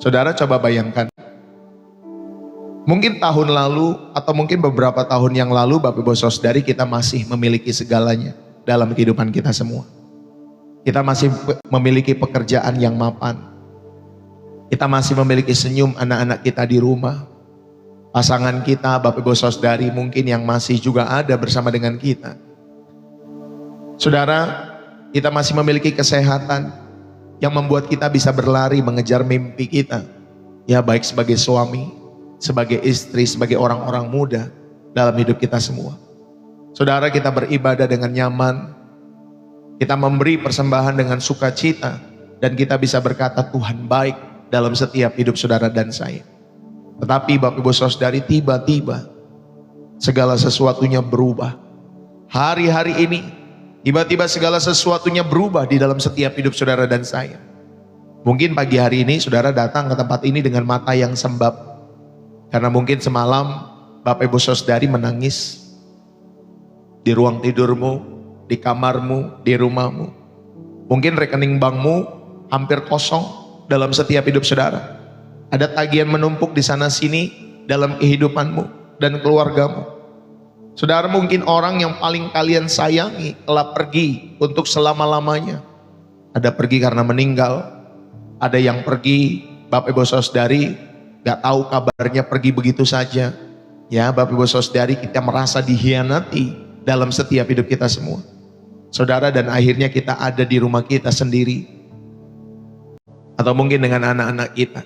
Saudara coba bayangkan, mungkin tahun lalu atau mungkin beberapa tahun yang lalu Bapak Ibu Saudari kita masih memiliki segalanya dalam kehidupan kita semua. Kita masih memiliki pekerjaan yang mapan. Kita masih memiliki senyum anak-anak kita di rumah. Pasangan kita, Bapak Ibu Saudari mungkin yang masih juga ada bersama dengan kita. Saudara, kita masih memiliki kesehatan yang membuat kita bisa berlari mengejar mimpi kita. Ya, baik sebagai suami, sebagai istri, sebagai orang-orang muda dalam hidup kita semua. Saudara, kita beribadah dengan nyaman, kita memberi persembahan dengan sukacita, dan kita bisa berkata Tuhan baik dalam setiap hidup saudara dan saya. Tetapi Bapak Ibu Saudari, tiba-tiba segala sesuatunya berubah. Hari-hari ini tiba-tiba segala sesuatunya berubah di dalam setiap hidup saudara dan saya. Mungkin pagi hari ini saudara datang ke tempat ini dengan mata yang sembab, karena mungkin semalam Bapak Ibu Saudari menangis di ruang tidurmu, di kamarmu, di rumahmu. Mungkin rekening bankmu hampir kosong dalam setiap hidup saudara. Ada tagihan menumpuk di sana sini dalam kehidupanmu dan keluargamu. Saudara, mungkin orang yang paling kalian sayangi telah pergi untuk selama-lamanya. Ada pergi karena meninggal, ada yang pergi Bapak Ibu Saudari gak tahu kabarnya, pergi begitu saja. Ya Bapak Ibu Saudari, kita merasa dihianati dalam setiap hidup kita semua. Saudara, dan akhirnya kita ada di rumah kita sendiri, atau mungkin dengan anak-anak kita.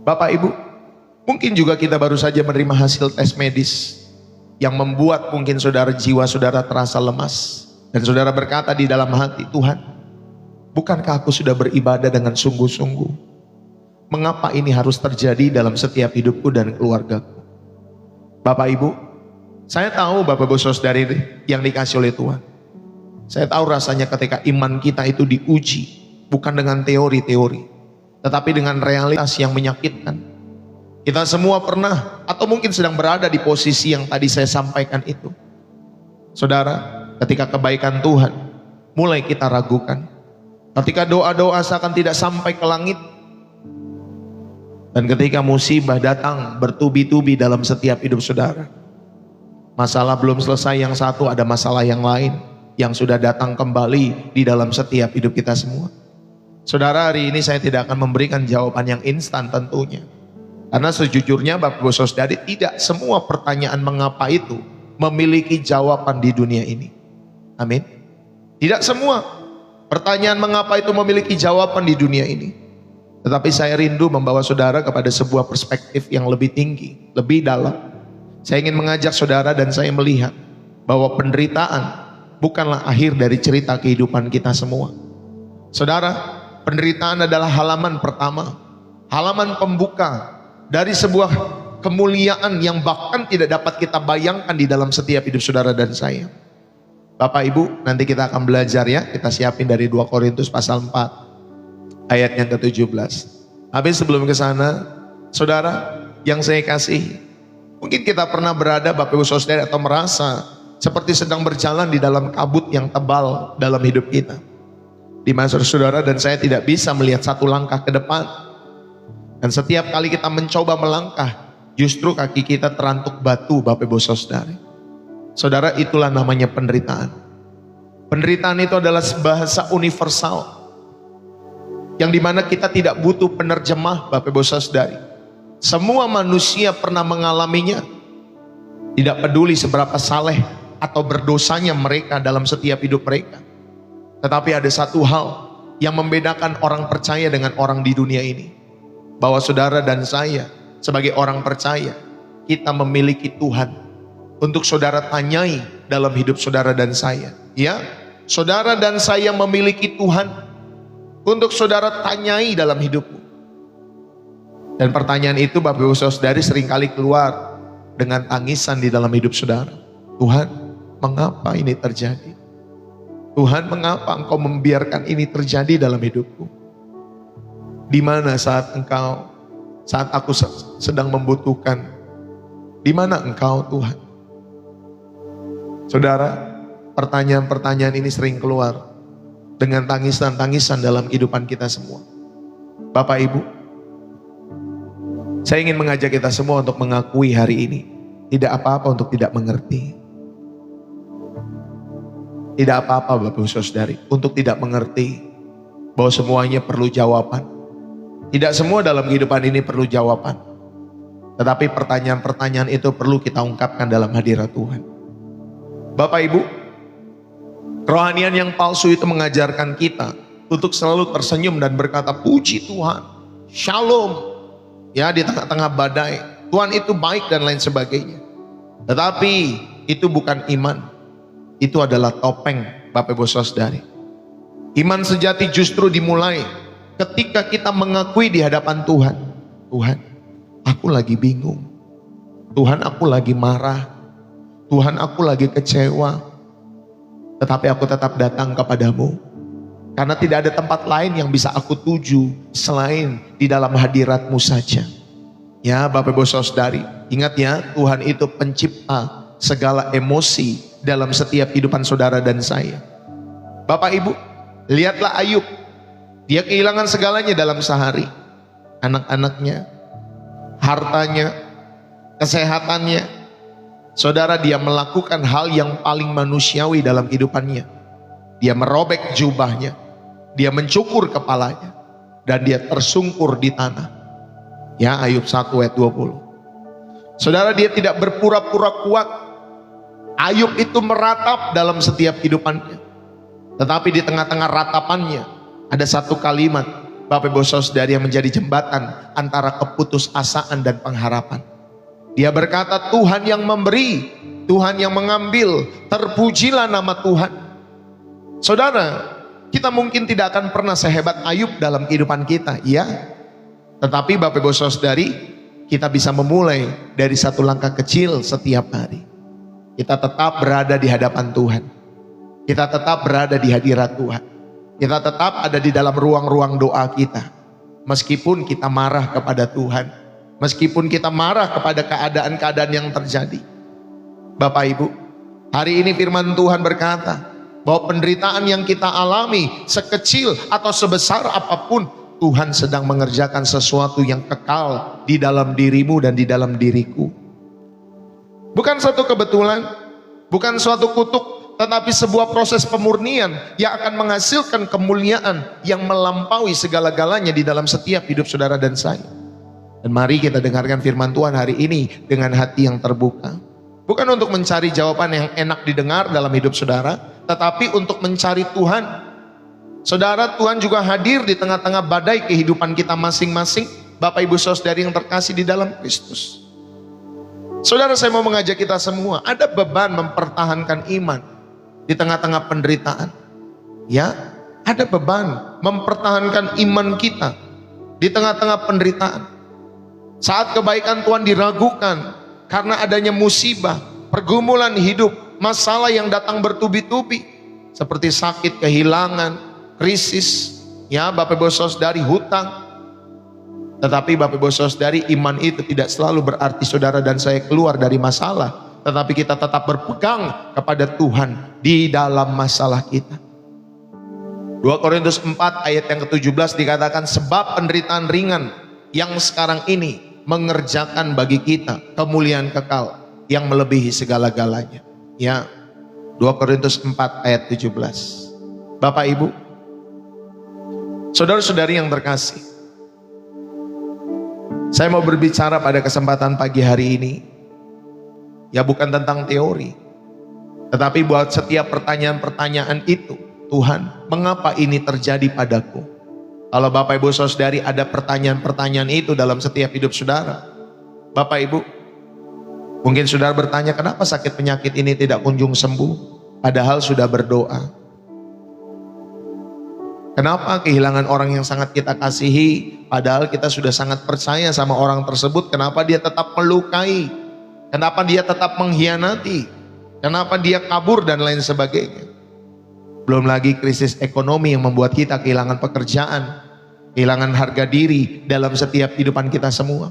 Bapak Ibu, mungkin juga kita baru saja menerima hasil tes medis yang membuat mungkin saudara, jiwa saudara terasa lemas, dan saudara berkata di dalam hati, Tuhan, bukankah aku sudah beribadah dengan sungguh-sungguh? Mengapa ini harus terjadi dalam setiap hidupku dan keluargaku? Bapak Ibu, saya tahu Bapak Ibu Saudari yang dikasih oleh Tuhan. Saya tahu rasanya ketika iman kita itu diuji, bukan dengan teori-teori, tetapi dengan realitas yang menyakitkan. Kita semua pernah atau mungkin sedang berada di posisi yang tadi saya sampaikan itu. Saudara, ketika kebaikan Tuhan mulai kita ragukan, ketika doa-doa seakan tidak sampai ke langit, dan ketika musibah datang bertubi-tubi dalam setiap hidup saudara. Masalah belum selesai yang satu, ada masalah yang lain yang sudah datang kembali di dalam setiap hidup kita semua. Saudara, hari ini saya tidak akan memberikan jawaban yang instan tentunya. Karena sejujurnya Bapak Ibu Saudari, tidak semua pertanyaan mengapa itu memiliki jawaban di dunia ini. Amin. Tidak semua pertanyaan mengapa itu memiliki jawaban di dunia ini. Tetapi saya rindu membawa saudara kepada sebuah perspektif yang lebih tinggi, lebih dalam. Saya ingin mengajak saudara dan saya melihat bahwa penderitaan bukanlah akhir dari cerita kehidupan kita semua. Saudara, penderitaan adalah halaman pertama, halaman pembuka dari sebuah kemuliaan yang bahkan tidak dapat kita bayangkan di dalam setiap hidup saudara dan saya. Bapak Ibu, nanti kita akan belajar ya, kita siapin dari 2 Korintus pasal 4 ayat yang ke-17. Tapi sebelum ke sana, saudara yang saya kasih, mungkin kita pernah berada Bapak Ibu Saudara atau merasa seperti sedang berjalan di dalam kabut yang tebal dalam hidup kita. Di mana saudara dan saya tidak bisa melihat satu langkah ke depan. Dan setiap kali kita mencoba melangkah, justru kaki kita terantuk batu Bapak Ibu Saudara. Saudara, itulah namanya penderitaan. Penderitaan itu adalah bahasa universal, yang dimana kita tidak butuh penerjemah Bapak Ibu Saudari. Semua manusia pernah mengalaminya. Tidak peduli seberapa saleh atau berdosanya mereka dalam setiap hidup mereka. Tetapi ada satu hal yang membedakan orang percaya dengan orang di dunia ini. Bahwa saudara dan saya sebagai orang percaya, kita memiliki Tuhan untuk saudara tanyai dalam hidup saudara dan saya. Ya, saudara dan saya memiliki Tuhan untuk saudara tanyai dalam hidupmu. Dan pertanyaan itu Bapak Ibu Saudari seringkali keluar dengan tangisan di dalam hidup saudara. Tuhan, mengapa ini terjadi? Tuhan, mengapa Engkau membiarkan ini terjadi dalam hidupku? Di mana saat aku sedang membutuhkan? Di mana Engkau Tuhan? Saudara, pertanyaan-pertanyaan ini sering keluar dengan tangisan-tangisan dalam kehidupan kita semua. Bapak Ibu, Saya ingin mengajak kita semua untuk mengakui hari ini, tidak apa-apa untuk tidak mengerti. Tidak apa-apa Bapak Ibu Saudari untuk tidak mengerti bahwa semuanya perlu jawaban. Tidak semua dalam kehidupan ini perlu jawaban. Tetapi pertanyaan-pertanyaan itu perlu kita ungkapkan dalam hadirat Tuhan. Bapak Ibu, kerohanian yang palsu itu mengajarkan kita untuk selalu tersenyum dan berkata, puji Tuhan, shalom. Ya, di tengah-tengah badai, Tuhan itu baik dan lain sebagainya. Tetapi itu bukan iman. Itu adalah topeng Bapak Ibu Saudari. Iman sejati justru dimulai ketika kita mengakui di hadapan Tuhan. Tuhan, aku lagi bingung. Tuhan, aku lagi marah. Tuhan, aku lagi kecewa. Tetapi aku tetap datang kepadamu. Karena tidak ada tempat lain yang bisa aku tuju selain di dalam hadirat-Mu saja. Ya Bapak Ibu Saudari, ingat ya, Tuhan itu pencipta segala emosi dalam setiap kehidupan saudara dan saya. Bapak Ibu, lihatlah Ayub. Dia kehilangan segalanya dalam sehari. Anak-anaknya, hartanya, kesehatannya. Saudara, dia melakukan hal yang paling manusiawi dalam kehidupannya. Dia merobek jubahnya. Dia mencukur kepalanya. Dan dia tersungkur di tanah. Ya, Ayub 1 ayat 20. Saudara, dia tidak berpura-pura kuat. Ayub itu meratap dalam setiap kehidupannya. Tetapi di tengah-tengah ratapannya ada satu kalimat Bapak Ibu Saudari yang menjadi jembatan antara keputusasaan dan pengharapan. Dia berkata, Tuhan yang memberi, Tuhan yang mengambil, terpujilah nama Tuhan. Saudara, kita mungkin tidak akan pernah sehebat Ayub dalam kehidupan kita, iya. Tetapi Bapak Ibu Saudari, kita bisa memulai dari satu langkah kecil setiap hari. Kita tetap berada di hadapan Tuhan. Kita tetap berada di hadirat Tuhan. Kita tetap ada di dalam ruang-ruang doa kita. Meskipun kita marah kepada Tuhan. Meskipun kita marah kepada keadaan-keadaan yang terjadi. Bapak Ibu, hari ini firman Tuhan berkata bahwa penderitaan yang kita alami sekecil atau sebesar apapun, Tuhan sedang mengerjakan sesuatu yang kekal di dalam dirimu dan di dalam diriku. Bukan suatu kebetulan, bukan suatu kutuk, tetapi sebuah proses pemurnian yang akan menghasilkan kemuliaan yang melampaui segala-galanya di dalam setiap hidup saudara dan saya. Dan mari kita dengarkan firman Tuhan hari ini dengan hati yang terbuka. Bukan untuk mencari jawaban yang enak didengar dalam hidup saudara, tetapi untuk mencari Tuhan. Saudara, Tuhan juga hadir di tengah-tengah badai kehidupan kita masing-masing. Bapak Ibu Saudari yang terkasih di dalam Kristus. Saudara, saya mau mengajak kita semua, ada beban mempertahankan iman di tengah-tengah penderitaan. Ya, ada beban mempertahankan iman kita di tengah-tengah penderitaan. Saat kebaikan Tuhan diragukan karena adanya musibah, pergumulan hidup, masalah yang datang bertubi-tubi seperti sakit, kehilangan, krisis, ya Bapak Ibu Saudari, hutang. Tetapi Bapak Ibu Saudari, iman itu tidak selalu berarti saudara dan saya keluar dari masalah, tetapi kita tetap berpegang kepada Tuhan di dalam masalah kita. 2 Korintus 4 ayat yang ke-17 dikatakan, sebab penderitaan ringan yang sekarang ini mengerjakan bagi kita kemuliaan kekal yang melebihi segala-galanya. Ya, 2 Korintus 4 ayat 17. Bapak Ibu, saudara-saudari yang terkasih, saya mau berbicara pada kesempatan pagi hari ini, ya bukan tentang teori, tetapi buat setiap pertanyaan-pertanyaan itu, Tuhan, mengapa ini terjadi padaku? Kalau Bapak Ibu Saudari ada pertanyaan-pertanyaan itu dalam setiap hidup saudara, Bapak Ibu, mungkin saudara bertanya, kenapa sakit penyakit ini tidak kunjung sembuh, padahal sudah berdoa? Kenapa kehilangan orang yang sangat kita kasihi, padahal kita sudah sangat percaya sama orang tersebut? Kenapa dia tetap melukai? Kenapa dia tetap mengkhianati? Kenapa dia kabur dan lain sebagainya? Belum lagi krisis ekonomi yang membuat kita kehilangan pekerjaan, kehilangan harga diri dalam setiap kehidupan kita semua.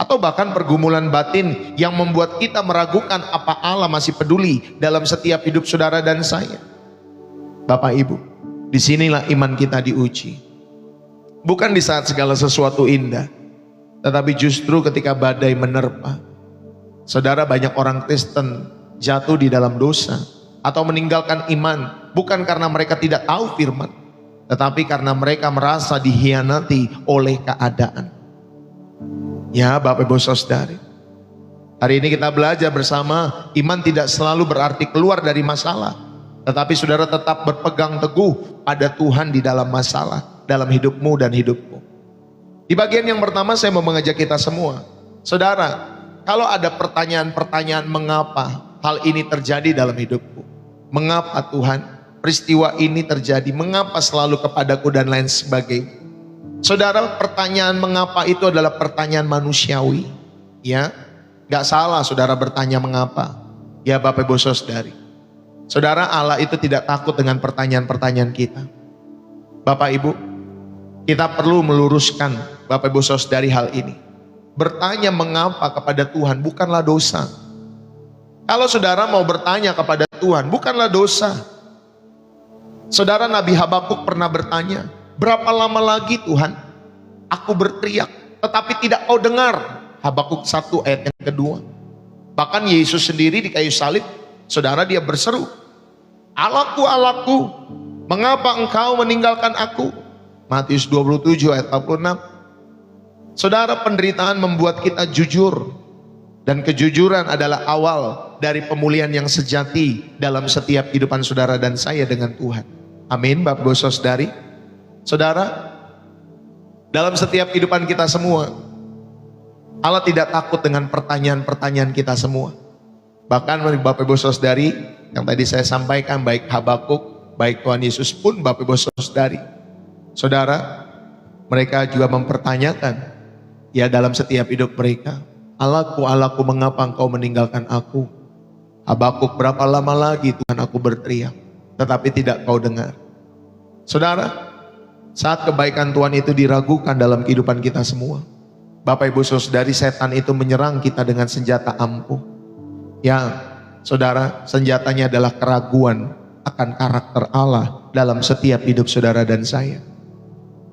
Atau bahkan pergumulan batin yang membuat kita meragukan apa Allah masih peduli dalam setiap hidup saudara dan saya. Bapak Ibu, disinilah iman kita diuji. Bukan di saat segala sesuatu indah, Tetapi justru ketika badai menerpa, saudara, banyak orang Kristen jatuh di dalam dosa atau meninggalkan iman, bukan karena mereka tidak tahu firman, tetapi karena mereka merasa dihianati oleh keadaan. Ya Bapak Ibu Saudari, hari ini kita belajar bersama, iman tidak selalu berarti keluar dari masalah, tetapi saudara tetap berpegang teguh pada Tuhan di dalam masalah, dalam hidupmu dan hidupku. Di bagian yang pertama saya mau mengajak kita semua, saudara, kalau ada pertanyaan-pertanyaan mengapa hal ini terjadi dalam hidupku, mengapa Tuhan peristiwa ini terjadi, mengapa selalu kepadaku dan lain sebagainya. Saudara, pertanyaan mengapa itu adalah pertanyaan manusiawi, ya. Gak salah saudara bertanya mengapa, ya Bapak Ibu Saudari. Saudara, Allah itu tidak takut dengan pertanyaan-pertanyaan kita. Bapak Ibu, kita perlu meluruskan Bapak Ibu Saudari hal ini. Bertanya mengapa kepada Tuhan bukanlah dosa. Kalau saudara mau bertanya kepada Tuhan bukanlah dosa. Saudara, Nabi Habakuk pernah bertanya, berapa lama lagi Tuhan aku berteriak tetapi tidak kau dengar. Habakuk 1 ayat yang kedua. Bahkan Yesus sendiri di kayu salib, saudara, dia berseru, Allahku, Allahku, mengapa engkau meninggalkan aku? Matius 27 ayat 46. Saudara, penderitaan membuat kita jujur, dan kejujuran adalah awal dari pemulihan yang sejati dalam setiap kehidupan saudara dan saya dengan Tuhan. Amin Bapak Ibu Saudari. Saudara, dalam setiap kehidupan kita semua, Allah tidak takut dengan pertanyaan-pertanyaan kita semua. Bahkan Bapak Ibu Saudari, yang tadi saya sampaikan, baik Habakuk, baik Tuhan Yesus pun Bapak Ibu Saudari, saudara, mereka juga mempertanyakan, ya, dalam setiap hidup mereka, Allahku, Allahku, mengapa engkau meninggalkan aku? Habakuk, berapa lama lagi Tuhan aku berteriak, tetapi tidak kau dengar. Saudara, saat kebaikan Tuhan itu diragukan dalam kehidupan kita semua, Bapak Ibu Saudari, setan itu menyerang kita dengan senjata ampuh. Ya, saudara, senjatanya adalah keraguan akan karakter Allah dalam setiap hidup saudara dan saya.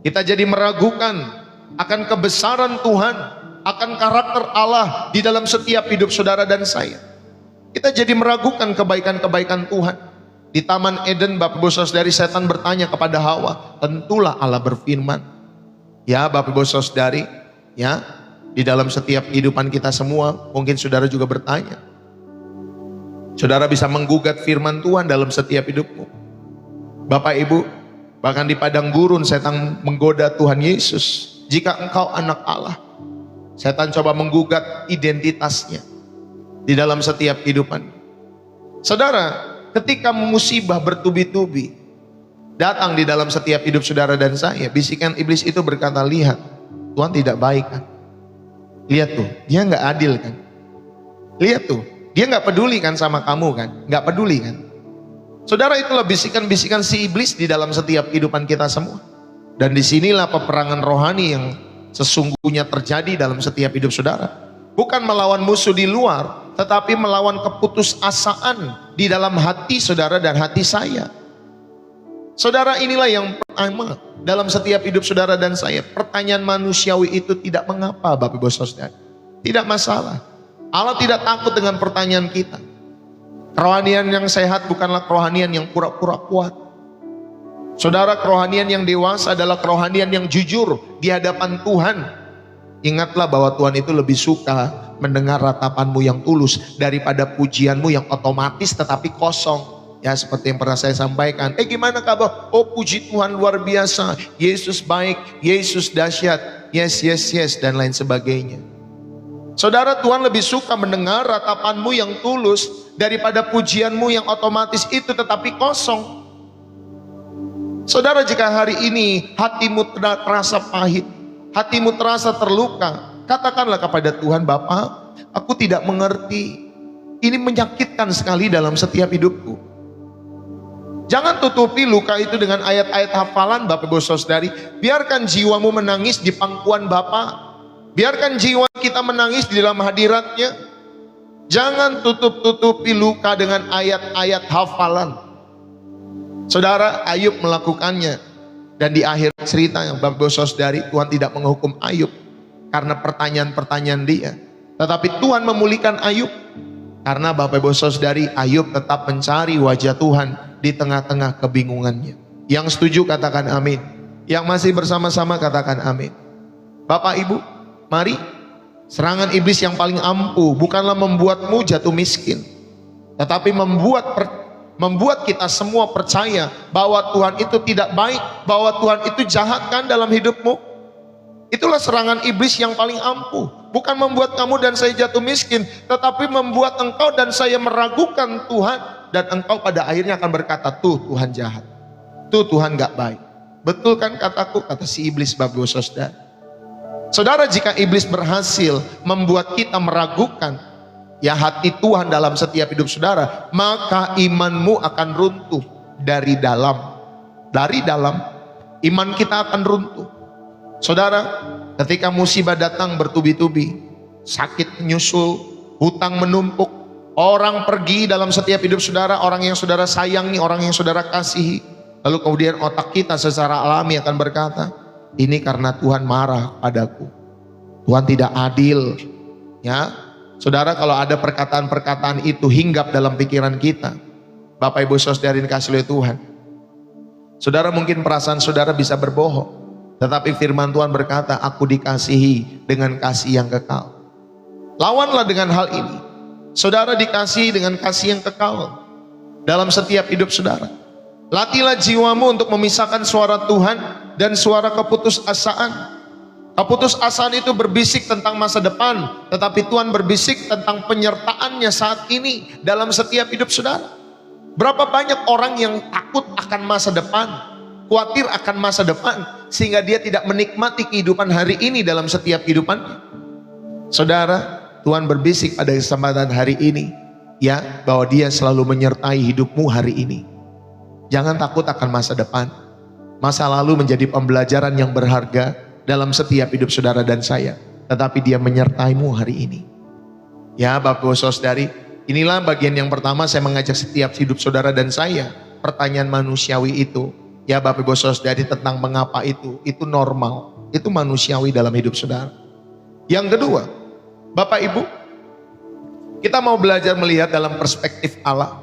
Kita jadi meragukan akan kebesaran Tuhan, akan karakter Allah di dalam setiap hidup saudara dan saya. Kita jadi meragukan kebaikan-kebaikan Tuhan. Di Taman Eden, Bapak Ibu Saudari, setan bertanya kepada Hawa, tentulah Allah berfirman. Ya Bapak Ibu Saudari, ya, di dalam setiap kehidupan kita semua, mungkin saudara juga bertanya. Saudara bisa menggugat firman Tuhan dalam setiap hidupmu. Bapak Ibu, bahkan di padang gurun setan menggoda Tuhan Yesus. Jika engkau anak Allah, setan coba menggugat identitasnya di dalam setiap kehidupan. Saudara, ketika musibah bertubi-tubi datang di dalam setiap hidup saudara dan saya, bisikan iblis itu berkata, lihat, Tuhan tidak baik kan? Lihat tuh, dia nggak adil kan? Lihat tuh, dia nggak peduli kan sama kamu kan? Nggak peduli kan? Saudara, itulah bisikan-bisikan si iblis di dalam setiap kehidupan kita semua. Dan disinilah peperangan rohani yang sesungguhnya terjadi dalam setiap hidup saudara. Bukan melawan musuh di luar, tetapi melawan keputusasaan di dalam hati saudara dan hati saya. Saudara, inilah yang pertama dalam setiap hidup saudara dan saya. Pertanyaan manusiawi itu tidak mengapa, Bapak Ibu Saudara. Tidak masalah. Allah tidak takut dengan pertanyaan kita. Kerohanian yang sehat bukanlah kerohanian yang pura-pura kuat. Saudara, kerohanian yang dewasa adalah kerohanian yang jujur di hadapan Tuhan. Ingatlah bahwa Tuhan itu lebih suka mendengar ratapanmu yang tulus daripada pujianmu yang otomatis tetapi kosong. Ya, seperti yang pernah saya sampaikan. Gimana kabar? Oh, puji Tuhan luar biasa. Yesus baik, Yesus dahsyat. Yes, yes, yes, dan lain sebagainya. Saudara, Tuhan lebih suka mendengar ratapanmu yang tulus daripada pujianmu yang otomatis itu tetapi kosong. Saudara, jika hari ini hatimu terasa pahit, hatimu terasa terluka, katakanlah kepada Tuhan, Bapa, aku tidak mengerti. Ini menyakitkan sekali dalam setiap hidupku. Jangan tutupi luka itu dengan ayat-ayat hafalan, Bapak Ibu Saudari. Biarkan jiwamu menangis di pangkuan Bapa. Biarkan jiwa kita menangis di dalam hadiratnya. Jangan tutup-tutupi luka dengan ayat-ayat hafalan. Saudara, Ayub melakukannya. Dan di akhir cerita yang Bapak Ibu Saudari, Tuhan tidak menghukum Ayub. karena pertanyaan-pertanyaan dia. Tetapi Tuhan memulihkan Ayub karena Bapak Ibu Saudari, Ayub tetap mencari wajah Tuhan di tengah-tengah kebingungannya. Yang setuju katakan amin. Yang masih bersama-sama katakan amin. Bapak Ibu, mari, serangan iblis yang paling ampuh bukanlah membuatmu jatuh miskin, tetapi membuat kita semua percaya bahwa Tuhan itu tidak baik, bahwa Tuhan itu jahat kan dalam hidupmu. Itulah serangan iblis yang paling ampuh. Bukan membuat kamu dan saya jatuh miskin, tetapi membuat engkau dan saya meragukan Tuhan. Dan engkau pada akhirnya akan berkata, tuh Tuhan jahat, tuh Tuhan gak baik. Betul kan kataku? Kata si iblis, Bapak Ibu Saudara. Saudara, jika iblis berhasil membuat kita meragukan ya hati Tuhan dalam setiap hidup saudara, maka imanmu akan runtuh dari dalam. Dari dalam, iman kita akan runtuh. Saudara, ketika musibah datang bertubi-tubi, sakit menyusul, hutang menumpuk, orang pergi dalam setiap hidup saudara, orang yang saudara sayangi, orang yang saudara kasihi, lalu kemudian otak kita secara alami akan berkata, ini karena Tuhan marah padaku, Tuhan tidak adil. Ya, saudara, kalau ada perkataan-perkataan itu hinggap dalam pikiran kita, Bapak Ibu Saudara dikasihi oleh Tuhan, saudara, mungkin perasaan saudara bisa berbohong, tetapi firman Tuhan berkata, aku dikasihi dengan kasih yang kekal. Lawanlah dengan hal ini. Saudara dikasihi dengan kasih yang kekal dalam setiap hidup saudara. Latihlah jiwamu untuk memisahkan suara Tuhan dan suara keputusasaan. Keputusasaan itu berbisik tentang masa depan, tetapi Tuhan berbisik tentang penyertaannya saat ini dalam setiap hidup saudara. Berapa banyak orang yang takut akan masa depan, khawatir akan masa depan, sehingga dia tidak menikmati kehidupan hari ini dalam setiap kehidupannya. Saudara, Tuhan berbisik pada kesempatan hari ini, ya, bahwa dia selalu menyertai hidupmu hari ini. Jangan takut akan masa depan. Masa lalu menjadi pembelajaran yang berharga dalam setiap hidup saudara dan saya, tetapi dia menyertaimu hari ini. Ya, Bapak Ibu Saudari, inilah bagian yang pertama saya mengajak setiap hidup saudara dan saya. Pertanyaan manusiawi itu, ya Bapak Ibu Saudari, tentang mengapa itu normal, itu manusiawi dalam hidup saudara. Yang kedua, Bapak Ibu, kita mau belajar melihat dalam perspektif Allah.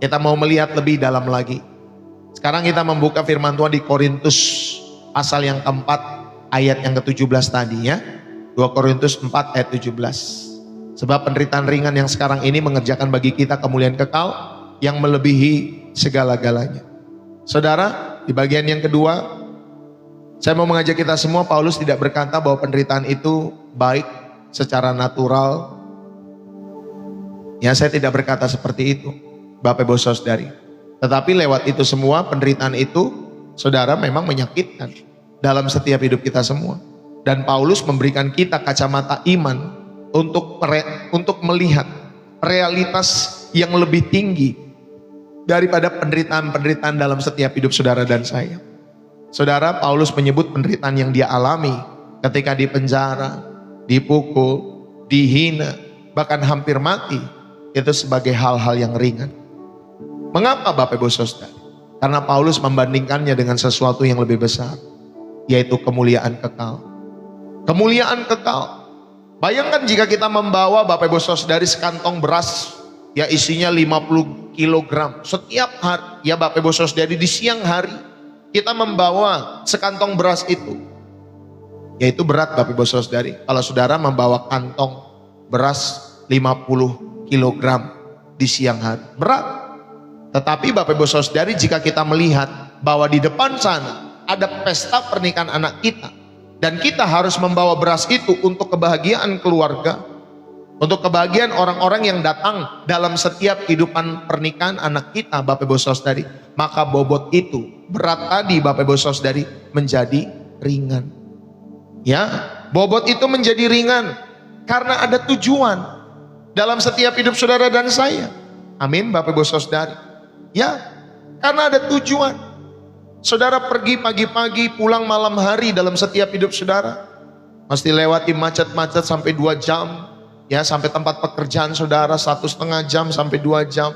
Kita mau melihat lebih dalam lagi. Sekarang kita membuka firman Tuhan di Korintus pasal yang keempat ayat yang ke-17 tadi ya. 2 Korintus 4 ayat 17. Sebab penderitaan ringan yang sekarang ini mengerjakan bagi kita kemuliaan kekal yang melebihi segala-galanya. Saudara, di bagian yang kedua, saya mau mengajak kita semua, Paulus tidak berkata bahwa penderitaan itu baik secara natural. Ya, saya tidak berkata seperti itu, Bapak Ibu Saudari. Tetapi lewat itu semua, penderitaan itu, saudara, memang menyakitkan dalam setiap hidup kita semua. Dan Paulus memberikan kita kacamata iman untuk melihat realitas yang lebih tinggi daripada penderitaan-penderitaan dalam setiap hidup saudara dan saya. Saudara, Paulus menyebut penderitaan yang dia alami ketika di penjara, dipukul, dihina, bahkan hampir mati, itu sebagai hal-hal yang ringan. Mengapa Bapak Ibu Saudara? Karena Paulus membandingkannya dengan sesuatu yang lebih besar, yaitu kemuliaan kekal. Kemuliaan kekal. Bayangkan jika kita membawa Bapak Ibu Saudari sekantong beras, ya isinya 50 kilogram setiap hari, ya Bapak Ibu Saudari, di siang hari kita membawa sekantong beras itu, yaitu berat Bapak Ibu Saudari. Kalau saudara membawa kantong beras 50 kilogram di siang hari, berat. Tetapi Bapak Ibu Saudari, jika kita melihat bahwa di depan sana ada pesta pernikahan anak kita, dan kita harus membawa beras itu untuk kebahagiaan keluarga, untuk kebahagiaan orang-orang yang datang dalam setiap kehidupan pernikahan anak kita, Bapak Ibu Saudari, maka bobot itu, berat tadi Bapak Ibu Saudari, menjadi ringan. Ya, bobot itu menjadi ringan karena ada tujuan dalam setiap hidup saudara dan saya. Amin, Bapak Ibu Saudari. Ya, karena ada tujuan. Saudara pergi pagi-pagi, pulang malam hari dalam setiap hidup saudara. Mesti lewati macet-macet sampai 2 jam. Ya, sampai tempat pekerjaan saudara 1,5 jam sampai 2 jam.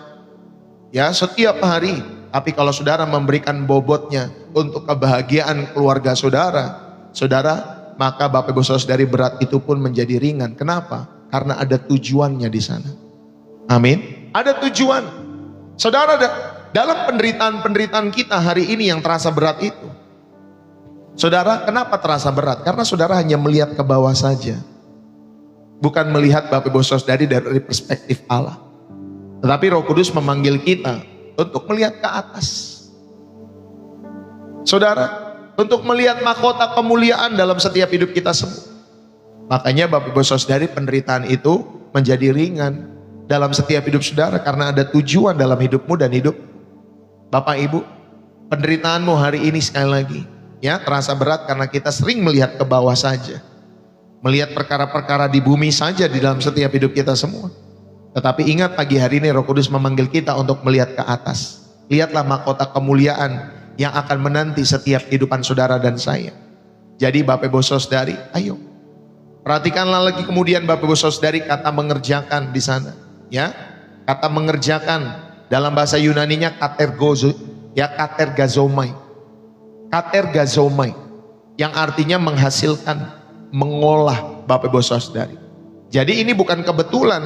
Ya, setiap hari. Tapi kalau saudara memberikan bobotnya untuk kebahagiaan keluarga saudara, saudara, maka Bapak Ibu Saudari berat itu pun menjadi ringan. Kenapa? Karena ada tujuannya di sana. Amin. Ada tujuan. Saudara, dalam penderitaan-penderitaan kita hari ini yang terasa berat itu, saudara, kenapa terasa berat? Karena saudara hanya melihat ke bawah saja. Bukan melihat Bapak Ibu Saudari dari perspektif Allah. Tetapi Roh Kudus memanggil kita untuk melihat ke atas. Saudara, untuk melihat mahkota kemuliaan dalam setiap hidup kita semua. Makanya Bapak Ibu Saudari, penderitaan itu menjadi ringan dalam setiap hidup saudara karena ada tujuan dalam hidupmu dan hidup Bapak Ibu. Penderitaanmu hari ini sekali lagi ya terasa berat karena kita sering melihat ke bawah saja. Melihat perkara-perkara di bumi saja di dalam setiap hidup kita semua. Tetapi ingat, pagi hari ini Roh Kudus memanggil kita untuk melihat ke atas. Lihatlah mahkota kemuliaan yang akan menanti setiap kehidupan saudara dan saya. Jadi Bapak Ibu Saudari, ayo perhatikanlah lagi kemudian Bapak Ibu Saudari kata mengerjakan di sana. Ya, kata mengerjakan dalam bahasa Yunaninya katergazomai, yang artinya menghasilkan, mengolah Bapak Ibu Saudari. Jadi ini bukan kebetulan,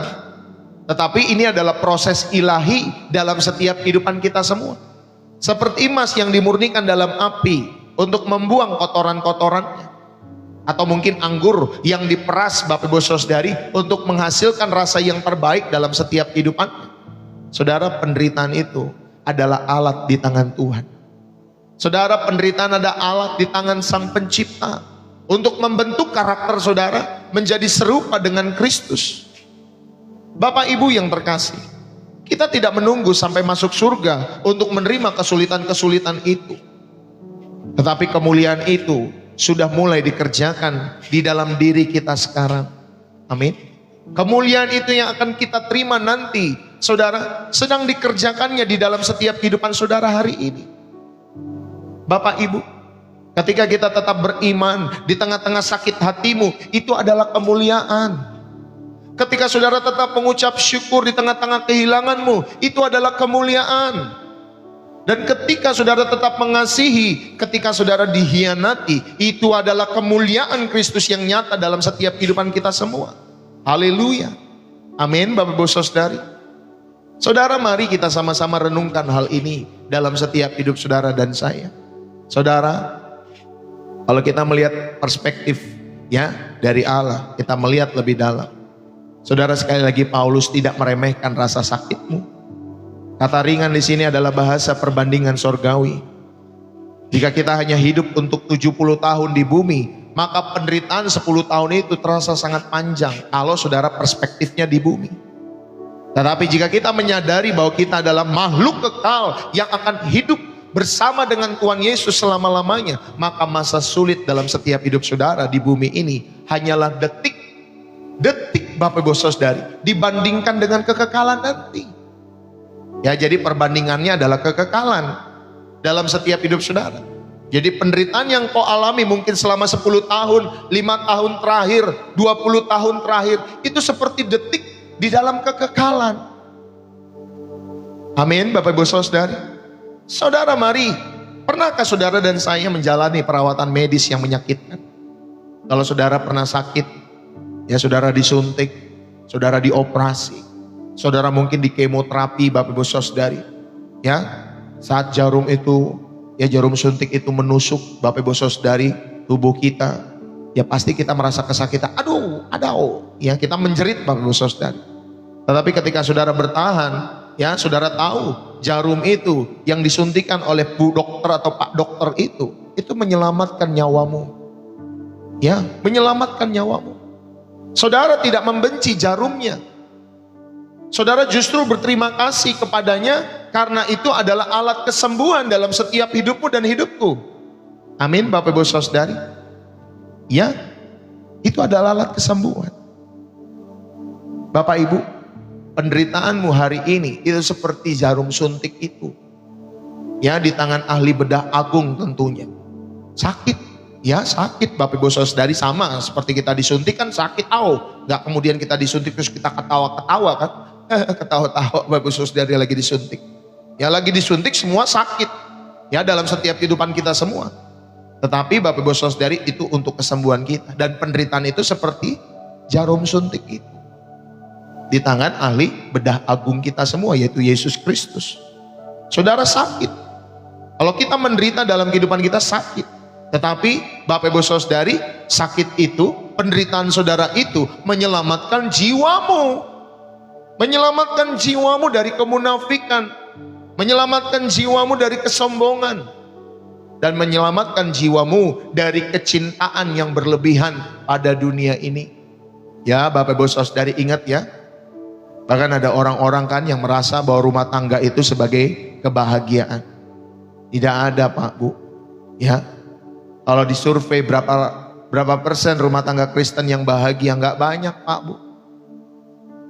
tetapi ini adalah proses ilahi dalam setiap kehidupan kita semua. Seperti emas yang dimurnikan dalam api untuk membuang kotoran-kotorannya. Atau mungkin anggur yang diperas Bapak Ibu Saudari untuk menghasilkan rasa yang terbaik dalam setiap kehidupan. Saudara, penderitaan itu adalah alat di tangan Tuhan. Saudara, penderitaan ada alat di tangan Sang Pencipta untuk membentuk karakter saudara menjadi serupa dengan Kristus. Bapak Ibu yang terkasih, kita tidak menunggu sampai masuk surga untuk menerima kesulitan-kesulitan itu. Tetapi kemuliaan itu sudah mulai dikerjakan di dalam diri kita sekarang. Amin. Kemuliaan itu yang akan kita terima nanti, saudara, sedang dikerjakannya di dalam setiap kehidupan saudara hari ini. Bapak Ibu, ketika kita tetap beriman di tengah-tengah sakit hatimu, itu adalah kemuliaan. Ketika saudara tetap mengucap syukur di tengah-tengah kehilanganmu, itu adalah kemuliaan. Dan ketika saudara tetap mengasihi, ketika saudara dihianati, itu adalah kemuliaan Kristus yang nyata dalam setiap kehidupan kita semua. Haleluya. Amin Bapak Ibu Saudari. Saudara, mari kita sama-sama renungkan hal ini dalam setiap hidup saudara dan saya. Saudara, kalau kita melihat perspektif ya dari Allah, kita melihat lebih dalam. Saudara, sekali lagi Paulus tidak meremehkan rasa sakitmu. Kata ringan di sini adalah bahasa perbandingan sorgawi. Jika kita hanya hidup untuk 70 tahun di bumi, maka penderitaan 10 tahun itu terasa sangat panjang kalau saudara perspektifnya di bumi. Tetapi jika kita menyadari bahwa kita adalah makhluk kekal yang akan hidup bersama dengan Tuhan Yesus selama-lamanya, maka masa sulit dalam setiap hidup saudara di bumi ini hanyalah detik Bapak Ibu Saudari dibandingkan dengan kekekalan nanti. Ya, jadi perbandingannya adalah kekekalan dalam setiap hidup saudara. Jadi penderitaan yang kau alami mungkin selama 10 tahun, 5 tahun terakhir, 20 tahun terakhir, itu seperti detik di dalam kekekalan. Amin Bapak Ibu Saudari. Saudara, mari, pernahkah saudara dan saya menjalani perawatan medis yang menyakitkan? Kalau saudara pernah sakit, ya saudara disuntik, saudara dioperasi, saudara mungkin di kemoterapi Bapak Ibu Saudari. Ya, saat jarum itu, ya jarum suntik itu menusuk Bapak Ibu Saudari tubuh kita, ya pasti kita merasa kesakitan. Aduh, ya kita menjerit Bapak Ibu Saudari. Tetapi ketika saudara bertahan, ya saudara tahu jarum itu yang disuntikan oleh bu dokter atau pak dokter itu menyelamatkan nyawamu. Ya, menyelamatkan nyawamu. Saudara tidak membenci jarumnya. Saudara justru berterima kasih kepadanya karena itu adalah alat kesembuhan dalam setiap hidupmu dan hidupku. Amin Bapak Ibu Saudari. Ya, itu adalah alat kesembuhan. Bapak Ibu, penderitaanmu hari ini itu seperti jarum suntik itu. Ya, di tangan ahli bedah agung tentunya. Sakit, ya sakit Bapak Ibu Saudari, sama seperti kita disuntik kan sakit. Nggak kemudian kita disuntik terus kita ketawa-ketawa kan. Ketawa-tawa Bapak Ibu Saudari lagi disuntik. Ya lagi disuntik semua sakit. Ya dalam setiap kehidupan kita semua. Tetapi Bapak Ibu Saudari, itu untuk kesembuhan kita. Dan penderitaan itu seperti jarum suntik itu di tangan ahli bedah agung kita semua, yaitu Yesus Kristus. Saudara sakit. Kalau kita menderita dalam kehidupan kita sakit. Tetapi Bapak Ibu Saudari, sakit itu, penderitaan saudara itu menyelamatkan jiwamu. Menyelamatkan jiwamu dari kemunafikan, menyelamatkan jiwamu dari kesombongan, dan menyelamatkan jiwamu dari kecintaan yang berlebihan pada dunia ini. Ya Bapak Ibu Saudari, ingat ya, bahkan ada orang-orang kan yang merasa bahwa rumah tangga itu sebagai kebahagiaan. Tidak ada Pak Bu. Ya, kalau disurvei berapa persen rumah tangga Kristen yang bahagia? Nggak banyak Pak Bu.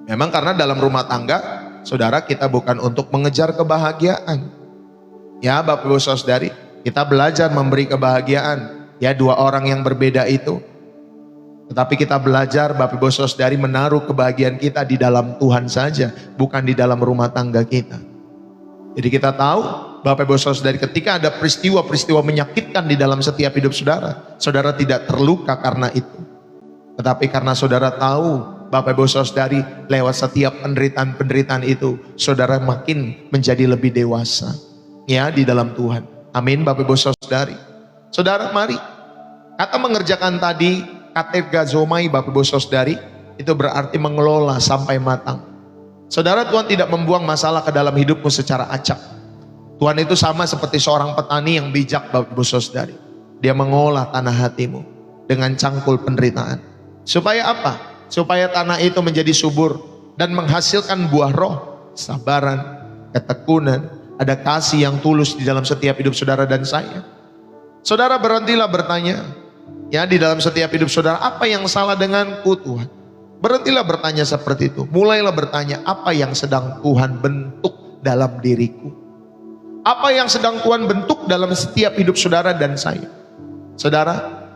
Memang karena dalam rumah tangga, saudara, kita bukan untuk mengejar kebahagiaan. Ya Bapak Ibu Saudari, kita belajar memberi kebahagiaan. Ya, dua orang yang berbeda itu. Tetapi kita belajar Bapak Ibu Saudari menaruh kebahagiaan kita di dalam Tuhan saja, bukan di dalam rumah tangga kita. Jadi kita tahu Bapak Ibu Saudari, ketika ada peristiwa-peristiwa menyakitkan di dalam setiap hidup saudara, saudara tidak terluka karena itu. Tetapi karena saudara tahu Bapak Ibu Saudari, lewat setiap penderitaan-penderitaan itu, saudara makin menjadi lebih dewasa ya di dalam Tuhan. Amin Bapak Ibu Saudari. Saudara, mari kata mengerjakan tadi, kategazomai Bapak Ibu Saudari, itu berarti mengelola sampai matang. Saudara, Tuhan tidak membuang masalah ke dalam hidupmu secara acak. Tuhan itu sama seperti seorang petani yang bijak Bapak Ibu Saudari. Dia mengolah tanah hatimu dengan cangkul penderitaan. Supaya apa? Supaya tanah itu menjadi subur dan menghasilkan buah roh, kesabaran, ketekunan, ada kasih yang tulus di dalam setiap hidup saudara dan saya. Saudara, berhentilah bertanya ya di dalam setiap hidup saudara, apa yang salah denganku Tuhan? Berhentilah bertanya seperti itu. Mulailah bertanya, apa yang sedang Tuhan bentuk dalam diriku? Apa yang sedang Tuhan bentuk dalam setiap hidup saudara dan saya? Saudara,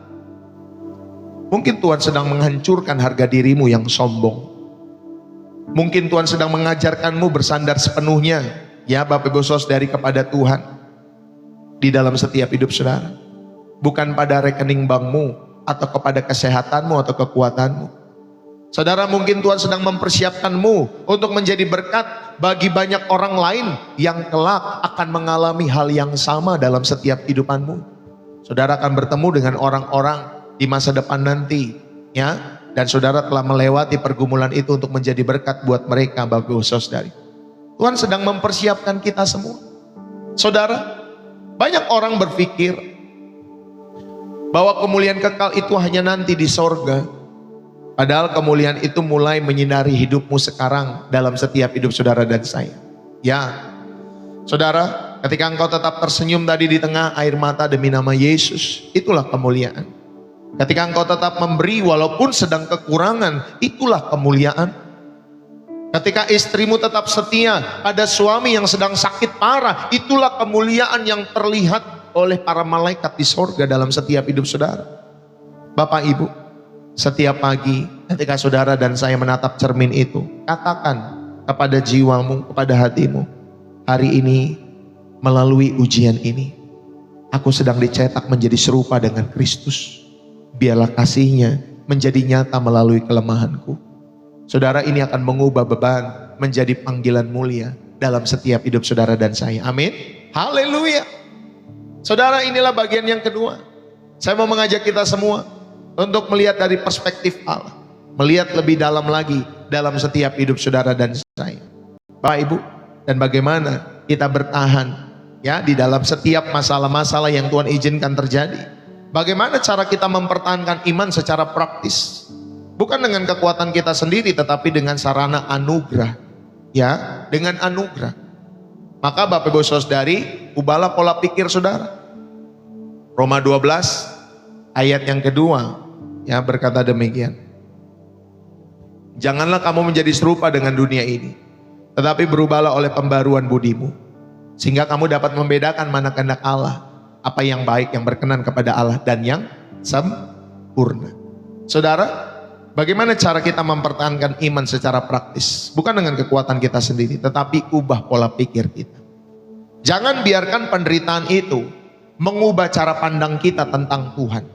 mungkin Tuhan sedang menghancurkan harga dirimu yang sombong. Mungkin Tuhan sedang mengajarkanmu bersandar sepenuhnya ya Bapak Ibu Saudari kepada Tuhan di dalam setiap hidup saudara. Bukan pada rekening bankmu atau kepada kesehatanmu atau kekuatanmu. Saudara, mungkin Tuhan sedang mempersiapkanmu untuk menjadi berkat bagi banyak orang lain yang kelak akan mengalami hal yang sama dalam setiap kehidupanmu. Saudara akan bertemu dengan orang-orang di masa depan nanti ya, dan saudara telah melewati pergumulan itu untuk menjadi berkat buat mereka Bapak Ibu Saudari. Tuhan sedang mempersiapkan kita semua. Saudara, banyak orang berpikir bahwa kemuliaan kekal itu hanya nanti di sorga. Padahal kemuliaan itu mulai menyinari hidupmu sekarang dalam setiap hidup saudara dan saya. Ya, saudara, ketika engkau tetap tersenyum tadi di tengah air mata demi nama Yesus, itulah kemuliaan. Ketika engkau tetap memberi walaupun sedang kekurangan, itulah kemuliaan. Ketika istrimu tetap setia pada suami yang sedang sakit parah, itulah kemuliaan yang terlihat oleh para malaikat di sorga dalam setiap hidup saudara. Bapak Ibu, setiap pagi ketika saudara dan saya menatap cermin itu, katakan kepada jiwamu, kepada hatimu, hari ini melalui ujian ini, aku sedang dicetak menjadi serupa dengan Kristus. Biarlah kasihnya menjadi nyata melalui kelemahanku. Saudara, ini akan mengubah beban menjadi panggilan mulia dalam setiap hidup saudara dan saya. Amin. Haleluya. Saudara, inilah bagian yang kedua. Saya mau mengajak kita semua untuk melihat dari perspektif Allah. Melihat lebih dalam lagi dalam setiap hidup saudara dan saya. Bapak Ibu, dan bagaimana kita bertahan ya di dalam setiap masalah-masalah yang Tuhan izinkan terjadi. Bagaimana cara kita mempertahankan iman secara praktis? Bukan dengan kekuatan kita sendiri, tetapi dengan sarana anugerah. Ya, dengan anugerah. Maka Bapak Ibu Saudari, ubahlah pola pikir saudara. Roma 12 ayat yang kedua ya berkata demikian. Janganlah kamu menjadi serupa dengan dunia ini, tetapi berubahlah oleh pembaruan budimu, sehingga kamu dapat membedakan mana kehendak Allah, apa yang baik, yang berkenan kepada Allah, dan yang sempurna. Saudara, bagaimana cara kita mempertahankan iman secara praktis? Bukan dengan kekuatan kita sendiri, tetapi ubah pola pikir kita. Jangan biarkan penderitaan itu mengubah cara pandang kita tentang Tuhan.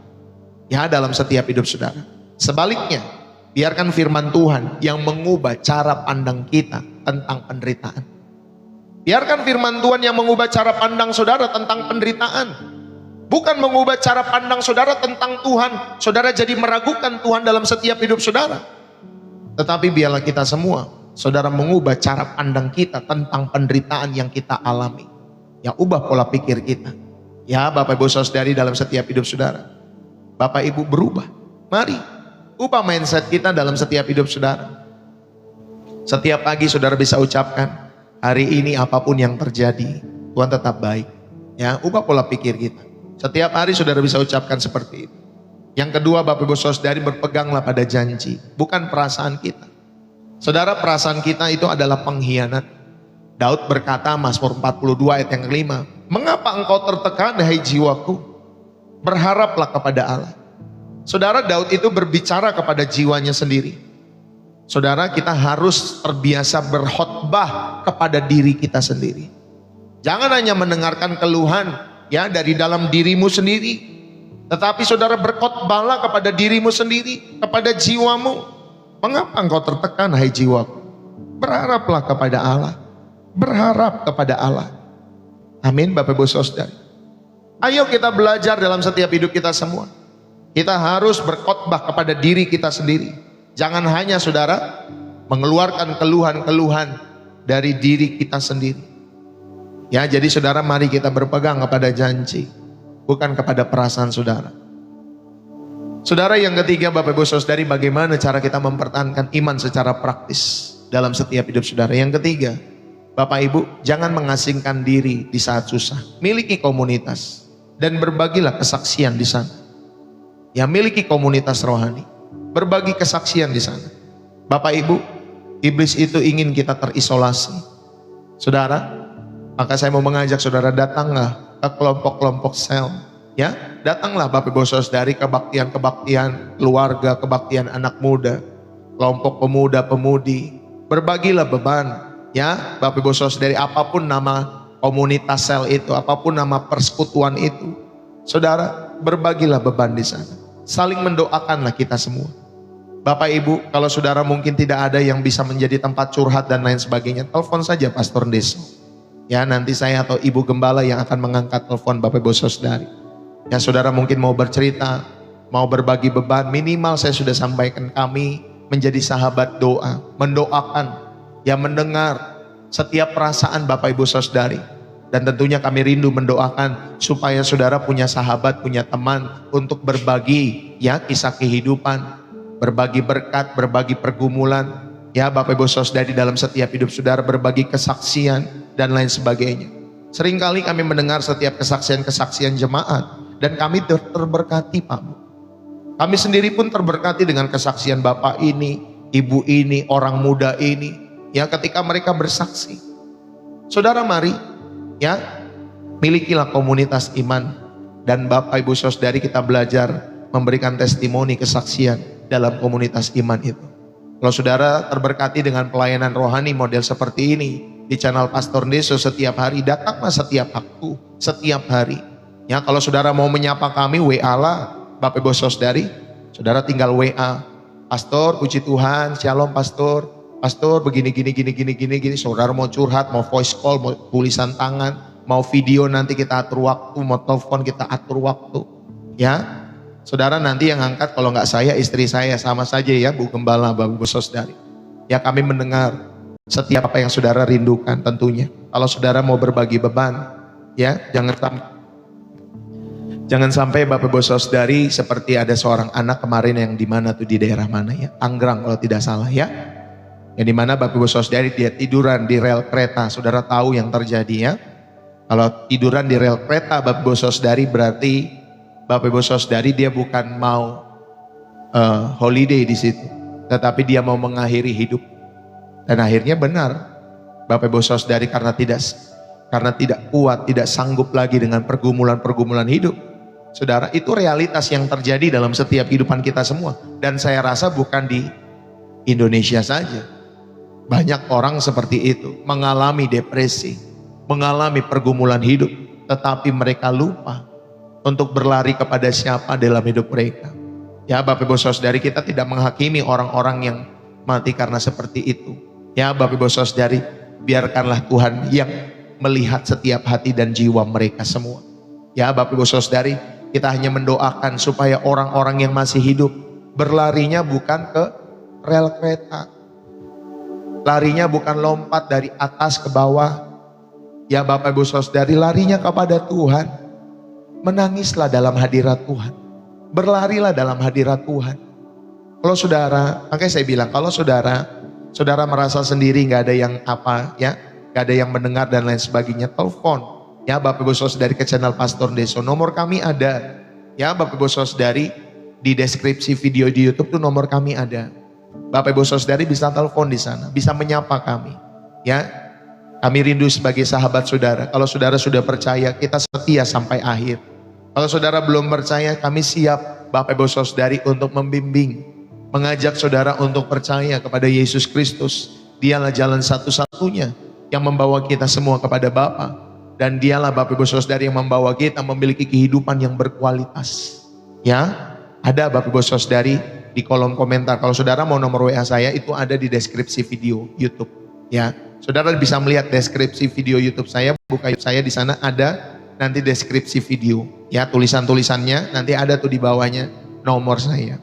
Ya, dalam setiap hidup saudara. Sebaliknya, biarkan firman Tuhan yang mengubah cara pandang kita tentang penderitaan. Biarkan firman Tuhan yang mengubah cara pandang saudara tentang penderitaan. Bukan mengubah cara pandang saudara tentang Tuhan. Saudara jadi meragukan Tuhan dalam setiap hidup saudara. Tetapi biarlah kita semua, saudara, mengubah cara pandang kita tentang penderitaan yang kita alami. Yang ubah pola pikir kita. Ya, Bapak Ibu Saudari, dalam setiap hidup saudara. Bapak Ibu berubah. Mari, ubah mindset kita dalam setiap hidup saudara. Setiap pagi saudara bisa ucapkan, hari ini apapun yang terjadi, Tuhan tetap baik. Ya, ubah pola pikir kita. Setiap hari saudara bisa ucapkan seperti itu. Yang kedua, Bapak Ibu Saudari, berpeganglah pada janji, bukan perasaan kita. Saudara, perasaan kita itu adalah pengkhianat. Daud berkata, Mazmur 42 ayat yang kelima, mengapa engkau tertekan, hai jiwaku? Berharaplah kepada Allah. Saudara, Daud itu berbicara kepada jiwanya sendiri. Saudara, kita harus terbiasa berkhotbah kepada diri kita sendiri. Jangan hanya mendengarkan keluhan ya dari dalam dirimu sendiri, tetapi saudara, berkhotbahlah kepada dirimu sendiri, kepada jiwamu. Mengapa engkau tertekan, hai jiwaku? Berharaplah kepada Allah. Berharap kepada Allah. Amin, Bapak Ibu Saudari. Ayo kita belajar dalam setiap hidup kita semua. Kita harus berkhotbah kepada diri kita sendiri. Jangan hanya saudara mengeluarkan keluhan-keluhan dari diri kita sendiri. Ya, jadi saudara, mari kita berpegang kepada janji, bukan kepada perasaan saudara. Saudara, yang ketiga, Bapak Ibu Saudari, bagaimana cara kita mempertahankan iman secara praktis dalam setiap hidup saudara. Yang ketiga, Bapak Ibu, jangan mengasingkan diri di saat susah. Miliki komunitas dan berbagilah kesaksian di sana. Ya, miliki komunitas rohani, berbagi kesaksian di sana. Bapak Ibu, iblis itu ingin kita terisolasi. Saudara, maka saya mau mengajak saudara, datanglah ke kelompok-kelompok sel. Ya, datanglah Bapak Ibu Saudari, kebaktian-kebaktian keluarga, kebaktian anak muda, kelompok pemuda-pemudi. Berbagilah beban. Ya, Bapak Ibu Saudari, apapun nama komunitas sel itu, apapun nama persekutuan itu, saudara, berbagilah beban di sana. Saling mendoakanlah kita semua. Bapak Ibu, kalau saudara mungkin tidak ada yang bisa menjadi tempat curhat dan lain sebagainya, telepon saja Pastor Deso. Ya, nanti saya atau Ibu Gembala yang akan mengangkat telepon Bapak Ibu Saudari. Ya, saudara mungkin mau bercerita, mau berbagi beban, minimal saya sudah sampaikan kami menjadi sahabat doa, mendoakan, ya, mendengar setiap perasaan Bapak Ibu Saudari. Dan tentunya kami rindu mendoakan supaya saudara punya sahabat, punya teman untuk berbagi ya kisah kehidupan, berbagi berkat, berbagi pergumulan. Ya, Bapak Ibu Saudari, dalam setiap hidup saudara berbagi kesaksian dan lain sebagainya. Seringkali kami mendengar setiap kesaksian-kesaksian jemaat dan kami terberkati, Pak Bu. Kami sendiri pun terberkati dengan kesaksian Bapak ini, Ibu ini, orang muda ini. Ya, ketika mereka bersaksi. Saudara, mari ya, milikilah komunitas iman. Dan Bapak Ibu Saudari, kita belajar memberikan testimoni kesaksian dalam komunitas iman itu. Kalau saudara terberkati dengan pelayanan rohani model seperti ini di channel Pastor Deso setiap hari, datanglah setiap waktu, setiap hari. Ya, kalau saudara mau menyapa kami, WA lah Bapak Ibu Saudari. Saudara tinggal WA, Pastor, puji Tuhan, Shalom Pastor, Pastor begini. Saudara mau curhat, mau voice call, mau tulisan tangan, mau video, nanti kita atur waktu, mau telepon kita atur waktu. Ya, saudara, nanti yang angkat kalau nggak saya, istri saya, sama saja ya, Bu Gembala, Bapak Ibu Saudari. Ya, kami mendengar setiap apa yang saudara rindukan tentunya. Kalau saudara mau berbagi beban, ya, jangan sampai Bapak Ibu Saudari seperti ada seorang anak kemarin yang di mana tuh, di daerah mana ya, Tangerang kalau tidak salah ya. Yang dimana Bapak Ibu Saudari dia tiduran di rel kereta. Saudara tahu yang terjadi ya. Kalau tiduran di rel kereta Bapak Ibu Saudari, berarti Bapak Ibu Saudari dia bukan mau holiday di situ, tetapi dia mau mengakhiri hidup. Dan akhirnya benar, Bapak Ibu Saudari, karena tidak kuat, tidak sanggup lagi dengan pergumulan hidup. Saudara, itu realitas yang terjadi dalam setiap kehidupan kita semua. Dan saya rasa bukan di Indonesia saja. Banyak orang seperti itu, mengalami depresi, mengalami pergumulan hidup, tetapi mereka lupa untuk berlari kepada siapa dalam hidup mereka. Ya Bapak Ibu Saudari, kita tidak menghakimi orang-orang yang mati karena seperti itu. Ya Bapak Ibu Saudari, biarkanlah Tuhan yang melihat setiap hati dan jiwa mereka semua. Ya Bapak Ibu Saudari, kita hanya mendoakan supaya orang-orang yang masih hidup berlarinya bukan ke rel kereta, larinya bukan lompat dari atas ke bawah. Ya Bapak Ibu Saudari, larinya kepada Tuhan. Menangislah dalam hadirat Tuhan, berlarilah dalam hadirat Tuhan. Kalau saudara, makanya saya bilang, kalau saudara merasa sendiri, nggak ada yang apa ya, nggak ada yang mendengar dan lain sebagainya, telepon ya Bapak Ibu Saudari ke channel Pastor Deso. Nomor kami ada ya Bapak Ibu Saudari, di deskripsi video di YouTube tuh nomor kami ada. Bapak Ibu Saudari bisa telepon di sana, bisa menyapa kami ya. Kami rindu sebagai sahabat saudara. Kalau saudara sudah percaya, kita setia sampai akhir. Kalau saudara belum percaya, kami siap Bapak Ibu Saudari untuk membimbing, mengajak saudara untuk percaya kepada Yesus Kristus. Dialah jalan satu-satunya yang membawa kita semua kepada Bapa, dan dialah Bapak Ibu Saudari yang membawa kita memiliki kehidupan yang berkualitas. Ya, ada Bapak Ibu Saudari di kolom komentar. Kalau saudara mau nomor WA saya, itu ada di deskripsi video YouTube. Ya, saudara bisa melihat deskripsi video YouTube saya, buka YouTube saya, di sana ada nanti deskripsi video. Ya, tulisan-tulisannya nanti ada tuh di bawahnya nomor saya.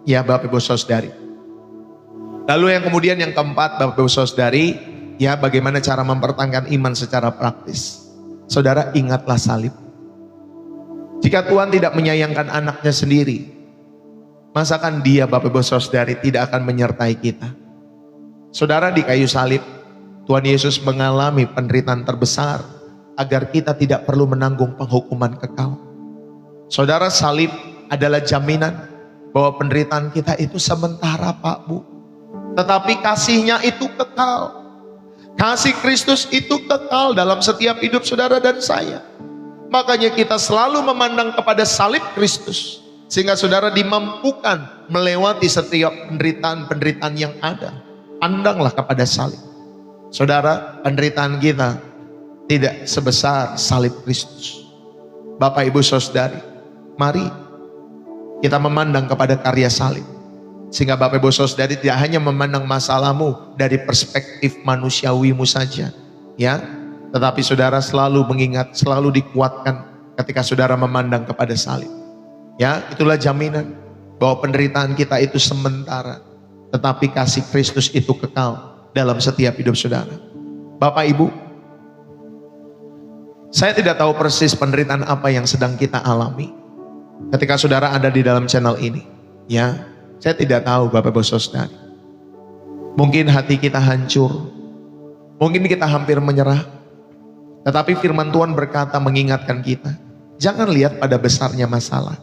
Ya Bapak Ibu Saudari. Lalu yang kemudian yang keempat Bapak Ibu Saudari, ya bagaimana cara mempertahankan iman secara praktis. Saudara, ingatlah salib. Jika Tuhan tidak menyayangkan anaknya sendiri, masakan dia Bapak Ibu Saudari tidak akan menyertai kita. Saudara, di kayu salib Tuhan Yesus mengalami penderitaan terbesar agar kita tidak perlu menanggung penghukuman kekal. Saudara, salib adalah jaminan bahwa penderitaan kita itu sementara Pak Bu, tetapi kasihnya itu kekal. Kasih Kristus itu kekal dalam setiap hidup saudara dan saya. Makanya kita selalu memandang kepada salib Kristus, sehingga saudara dimampukan melewati setiap penderitaan-penderitaan yang ada. Pandanglah kepada salib. Saudara, penderitaan kita tidak sebesar salib Kristus. Bapak Ibu Saudari, mari kita memandang kepada karya salib, sehingga Bapak Ibu Saudari tidak hanya memandang masalahmu dari perspektif manusiawimu saja, ya, tetapi saudara selalu mengingat, selalu dikuatkan ketika saudara memandang kepada salib. Ya, itulah jaminan bahwa penderitaan kita itu sementara, tetapi kasih Kristus itu kekal dalam setiap hidup saudara. Bapak Ibu, saya tidak tahu persis penderitaan apa yang sedang kita alami ketika saudara ada di dalam channel ini. Ya, saya tidak tahu Bapak Ibu Saudari. Mungkin hati kita hancur, mungkin kita hampir menyerah. Tetapi firman Tuhan berkata, mengingatkan kita, jangan lihat pada besarnya masalah,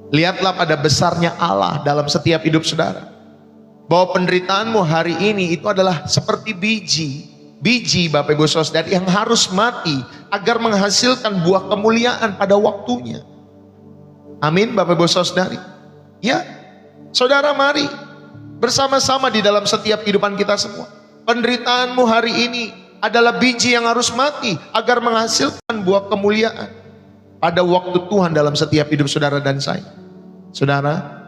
lihatlah pada besarnya Allah dalam setiap hidup saudara. Bahwa penderitaanmu hari ini itu adalah seperti biji Bapak Ibu Saudari yang harus mati agar menghasilkan buah kemuliaan pada waktunya. Amin Bapak Ibu Saudari. Ya, saudara, mari bersama-sama di dalam setiap kehidupan kita semua. Penderitaanmu hari ini adalah biji yang harus mati agar menghasilkan buah kemuliaan pada waktu Tuhan dalam setiap hidup saudara dan saya. Saudara,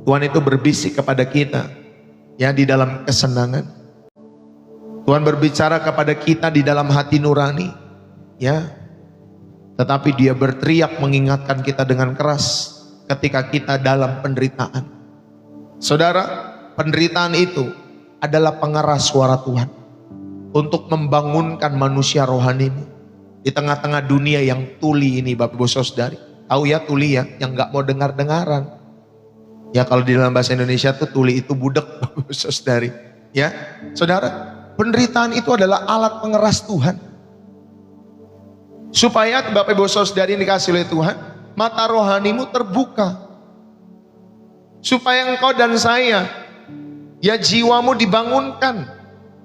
Tuhan itu berbisik kepada kita ya di dalam kesenangan. Tuhan berbicara kepada kita di dalam hati nurani, ya. Tetapi Dia berteriak mengingatkan kita dengan keras ketika kita dalam penderitaan. Saudara, penderitaan itu adalah pengeras suara Tuhan untuk membangunkan manusia rohanimu di tengah-tengah dunia yang tuli ini, Bapak Ibu Saudari. Tahu ya tuli ya, yang nggak mau dengar-dengaran. Ya, kalau di dalam bahasa Indonesia tuh tuli itu budak, Bapak Ibu Saudari. Ya, saudara, penderitaan itu adalah alat pengeras Tuhan. Supaya Bapak Ibu Saudari dikasih oleh Tuhan, mata rohanimu terbuka. Supaya engkau dan saya, ya jiwamu dibangunkan.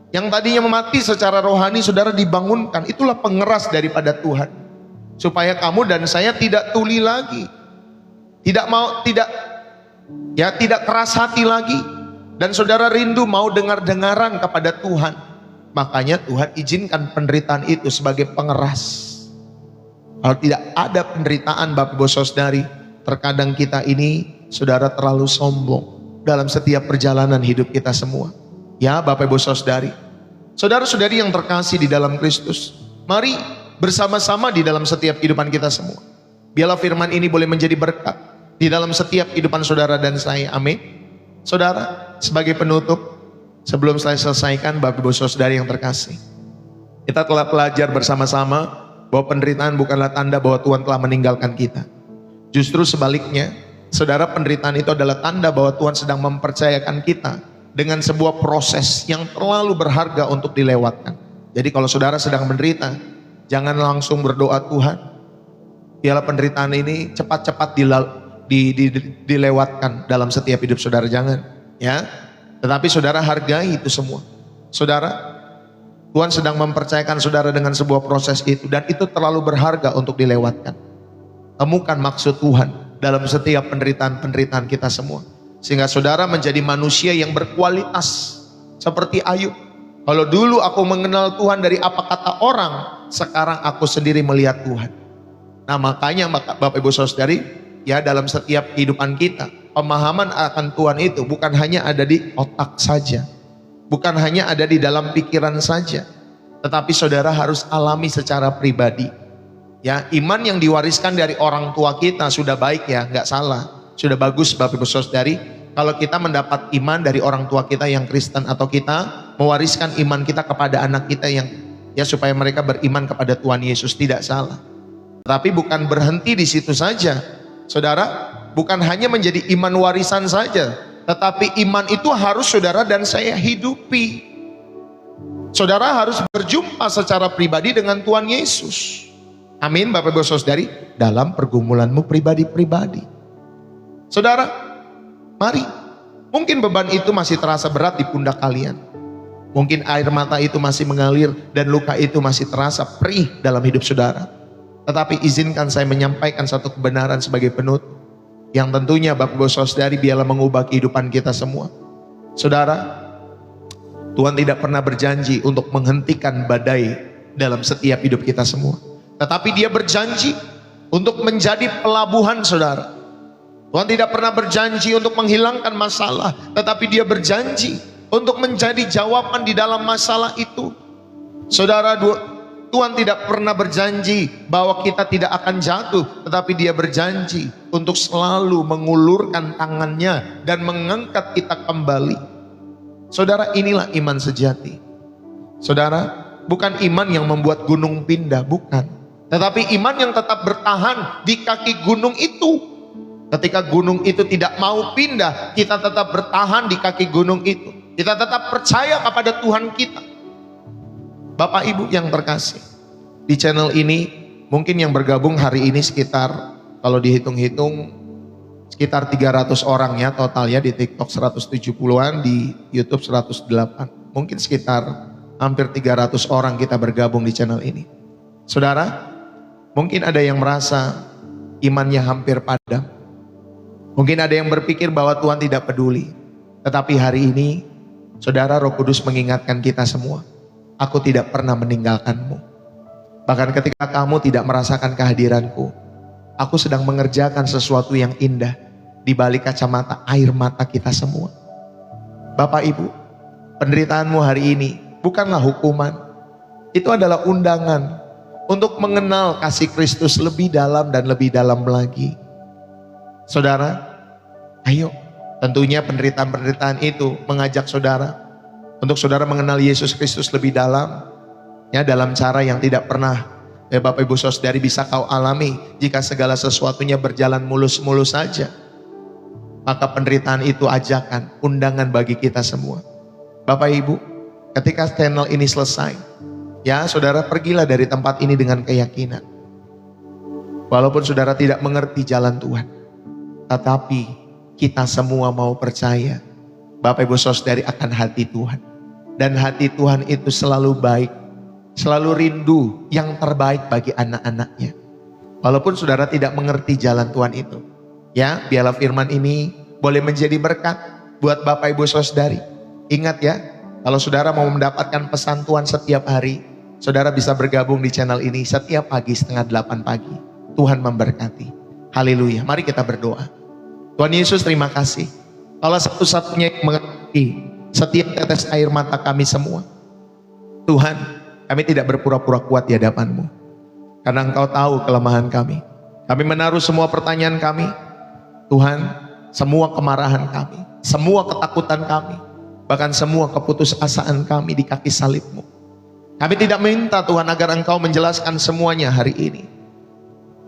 Yang tadinya mati secara rohani, saudara dibangunkan. Itulah pengeras daripada Tuhan. Supaya kamu dan saya tidak tuli lagi. Tidak keras hati lagi. Dan saudara rindu mau dengar-dengaran kepada Tuhan. Makanya Tuhan izinkan penderitaan itu sebagai pengeras. Kalau tidak ada penderitaan Bapak Ibu Saudari, terkadang kita ini saudara terlalu sombong dalam setiap perjalanan hidup kita semua. Ya Bapak Ibu Saudari, saudara-saudari yang terkasih di dalam Kristus, mari bersama-sama di dalam setiap kehidupan kita semua. Biarlah firman ini boleh menjadi berkat di dalam setiap kehidupan saudara dan saya. Amin. Saudara, sebagai penutup, sebelum saya selesaikan Bapak Ibu Saudari yang terkasih, kita telah belajar bersama-sama bahwa penderitaan bukanlah tanda bahwa Tuhan telah meninggalkan kita. Justru sebaliknya, saudara, penderitaan itu adalah tanda bahwa Tuhan sedang mempercayakan kita dengan sebuah proses yang terlalu berharga untuk dilewatkan. Jadi kalau saudara sedang menderita, jangan langsung berdoa, Tuhan, biarlah penderitaan ini cepat-cepat dilewatkan dalam setiap hidup saudara. Jangan, ya. Tetapi saudara hargai itu semua. Saudara, Tuhan sedang mempercayakan saudara dengan sebuah proses itu, dan itu terlalu berharga untuk dilewatkan. Temukan maksud Tuhan dalam setiap penderitaan-penderitaan kita semua, sehingga saudara menjadi manusia yang berkualitas seperti Ayub. Kalau dulu aku mengenal Tuhan dari apa kata orang, sekarang aku sendiri melihat Tuhan. Nah makanya Bapak Ibu Saudari, ya, dalam setiap kehidupan kita, pemahaman akan Tuhan itu bukan hanya ada di otak saja, bukan hanya ada di dalam pikiran saja, tetapi saudara harus alami secara pribadi. Ya, iman yang diwariskan dari orang tua kita sudah baik, ya, nggak salah, sudah bagus Bapak Ibu Saudari. Kalau kita mendapat iman dari orang tua kita yang Kristen, atau kita mewariskan iman kita kepada anak kita yang, ya, supaya mereka beriman kepada Tuhan Yesus, tidak salah. Tapi bukan berhenti di situ saja, saudara. Bukan hanya menjadi iman warisan saja, tetapi iman itu harus saudara dan saya hidupi. Saudara harus berjumpa secara pribadi dengan Tuhan Yesus. Amin Bapak Ibu Saudari, dalam pergumulanmu pribadi-pribadi. Saudara, mari. Mungkin beban itu masih terasa berat di pundak kalian. Mungkin air mata itu masih mengalir dan luka itu masih terasa perih dalam hidup saudara. Tetapi izinkan saya menyampaikan satu kebenaran sebagai penutup, yang tentunya Bapak Ibu Saudari biarlah mengubah kehidupan kita semua. Saudara, Tuhan tidak pernah berjanji untuk menghentikan badai dalam setiap hidup kita semua, tetapi Dia berjanji untuk menjadi pelabuhan saudara. Tuhan tidak pernah berjanji untuk menghilangkan masalah, tetapi Dia berjanji untuk menjadi jawaban di dalam masalah itu. Saudara, Tuhan tidak pernah berjanji bahwa kita tidak akan jatuh, tetapi Dia berjanji untuk selalu mengulurkan tangannya dan mengangkat kita kembali. Saudara, inilah iman sejati. Saudara, bukan iman yang membuat gunung pindah, bukan. Tetapi iman yang tetap bertahan di kaki gunung itu. Ketika gunung itu tidak mau pindah, kita tetap bertahan di kaki gunung itu. Kita tetap percaya kepada Tuhan kita. Bapak Ibu yang terkasih, di channel ini mungkin yang bergabung hari ini sekitar, kalau dihitung-hitung sekitar 300 orang ya total ya, di TikTok 170-an, di YouTube 108. Mungkin sekitar hampir 300 orang kita bergabung di channel ini. Saudara, mungkin ada yang merasa imannya hampir padam. Mungkin ada yang berpikir bahwa Tuhan tidak peduli. Tetapi hari ini, saudara, Roh Kudus mengingatkan kita semua, aku tidak pernah meninggalkanmu. Bahkan ketika kamu tidak merasakan kehadiranku, aku sedang mengerjakan sesuatu yang indah di balik kacamata air mata kita semua. Bapak Ibu, penderitaanmu hari ini bukanlah hukuman. Itu adalah undangan untuk mengenal kasih Kristus lebih dalam dan lebih dalam lagi. Saudara, ayo, tentunya penderitaan-penderitaan itu mengajak saudara untuk saudara mengenal Yesus Kristus lebih dalam, ya, dalam cara yang tidak pernah Bapak Ibu Saudari bisa kau alami jika segala sesuatunya berjalan mulus-mulus saja. Maka penderitaan itu ajakan, undangan bagi kita semua. Bapak Ibu, ketika channel ini selesai, ya, saudara pergilah dari tempat ini dengan keyakinan. Walaupun saudara tidak mengerti jalan Tuhan, tetapi kita semua mau percaya Bapak Ibu Saudari akan hati Tuhan. Dan hati Tuhan itu selalu baik, selalu rindu yang terbaik bagi anak-anaknya. Walaupun saudara tidak mengerti jalan Tuhan itu, ya, biarlah firman ini boleh menjadi berkat buat Bapak Ibu Saudari. Ingat ya, kalau saudara mau mendapatkan pesan Tuhan setiap hari, saudara bisa bergabung di channel ini setiap pagi 7:30 pagi. Tuhan memberkati. Haleluya. Mari kita berdoa. Tuhan Yesus, terima kasih. Allah satu-satunya yang mengerti setiap tetes air mata kami semua. Tuhan, kami tidak berpura-pura kuat di hadapan-Mu, karena Engkau tahu kelemahan kami. Kami menaruh semua pertanyaan kami, Tuhan, semua kemarahan kami, semua ketakutan kami, bahkan semua keputusasaan kami di kaki salib-Mu. Kami tidak minta Tuhan agar Engkau menjelaskan semuanya hari ini,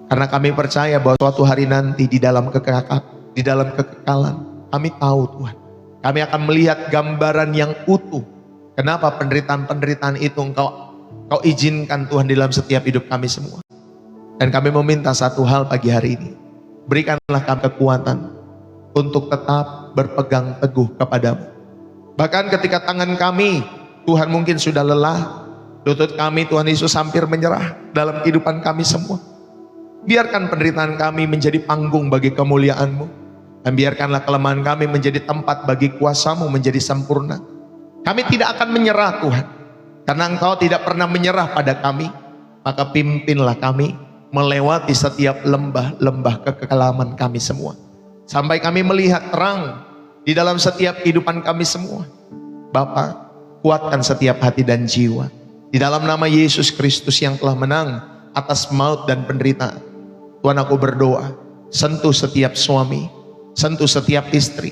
karena kami percaya bahwa suatu hari nanti di dalam kekekalan, kami tahu Tuhan, kami akan melihat gambaran yang utuh. Kenapa penderitaan-penderitaan itu Engkau izinkan Tuhan di dalam setiap hidup kami semua. Dan kami meminta satu hal pagi hari ini, berikanlah kami kekuatan untuk tetap berpegang teguh kepadamu. Bahkan ketika tangan kami, Tuhan mungkin sudah lelah, lutut kami Tuhan Yesus hampir menyerah dalam kehidupan kami semua. Biarkan penderitaan kami menjadi panggung bagi kemuliaan-Mu, dan biarkanlah kelemahan kami menjadi tempat bagi kuasa-Mu menjadi sempurna. Kami tidak akan menyerah Tuhan, karena Engkau tidak pernah menyerah pada kami. Maka pimpinlah kami melewati setiap lembah-lembah kekelaman kami semua, sampai kami melihat terang di dalam setiap kehidupan kami semua. Bapa, kuatkan setiap hati dan jiwa di dalam nama Yesus Kristus yang telah menang atas maut dan penderitaan. Tuhan, aku berdoa, sentuh setiap suami, sentuh setiap istri,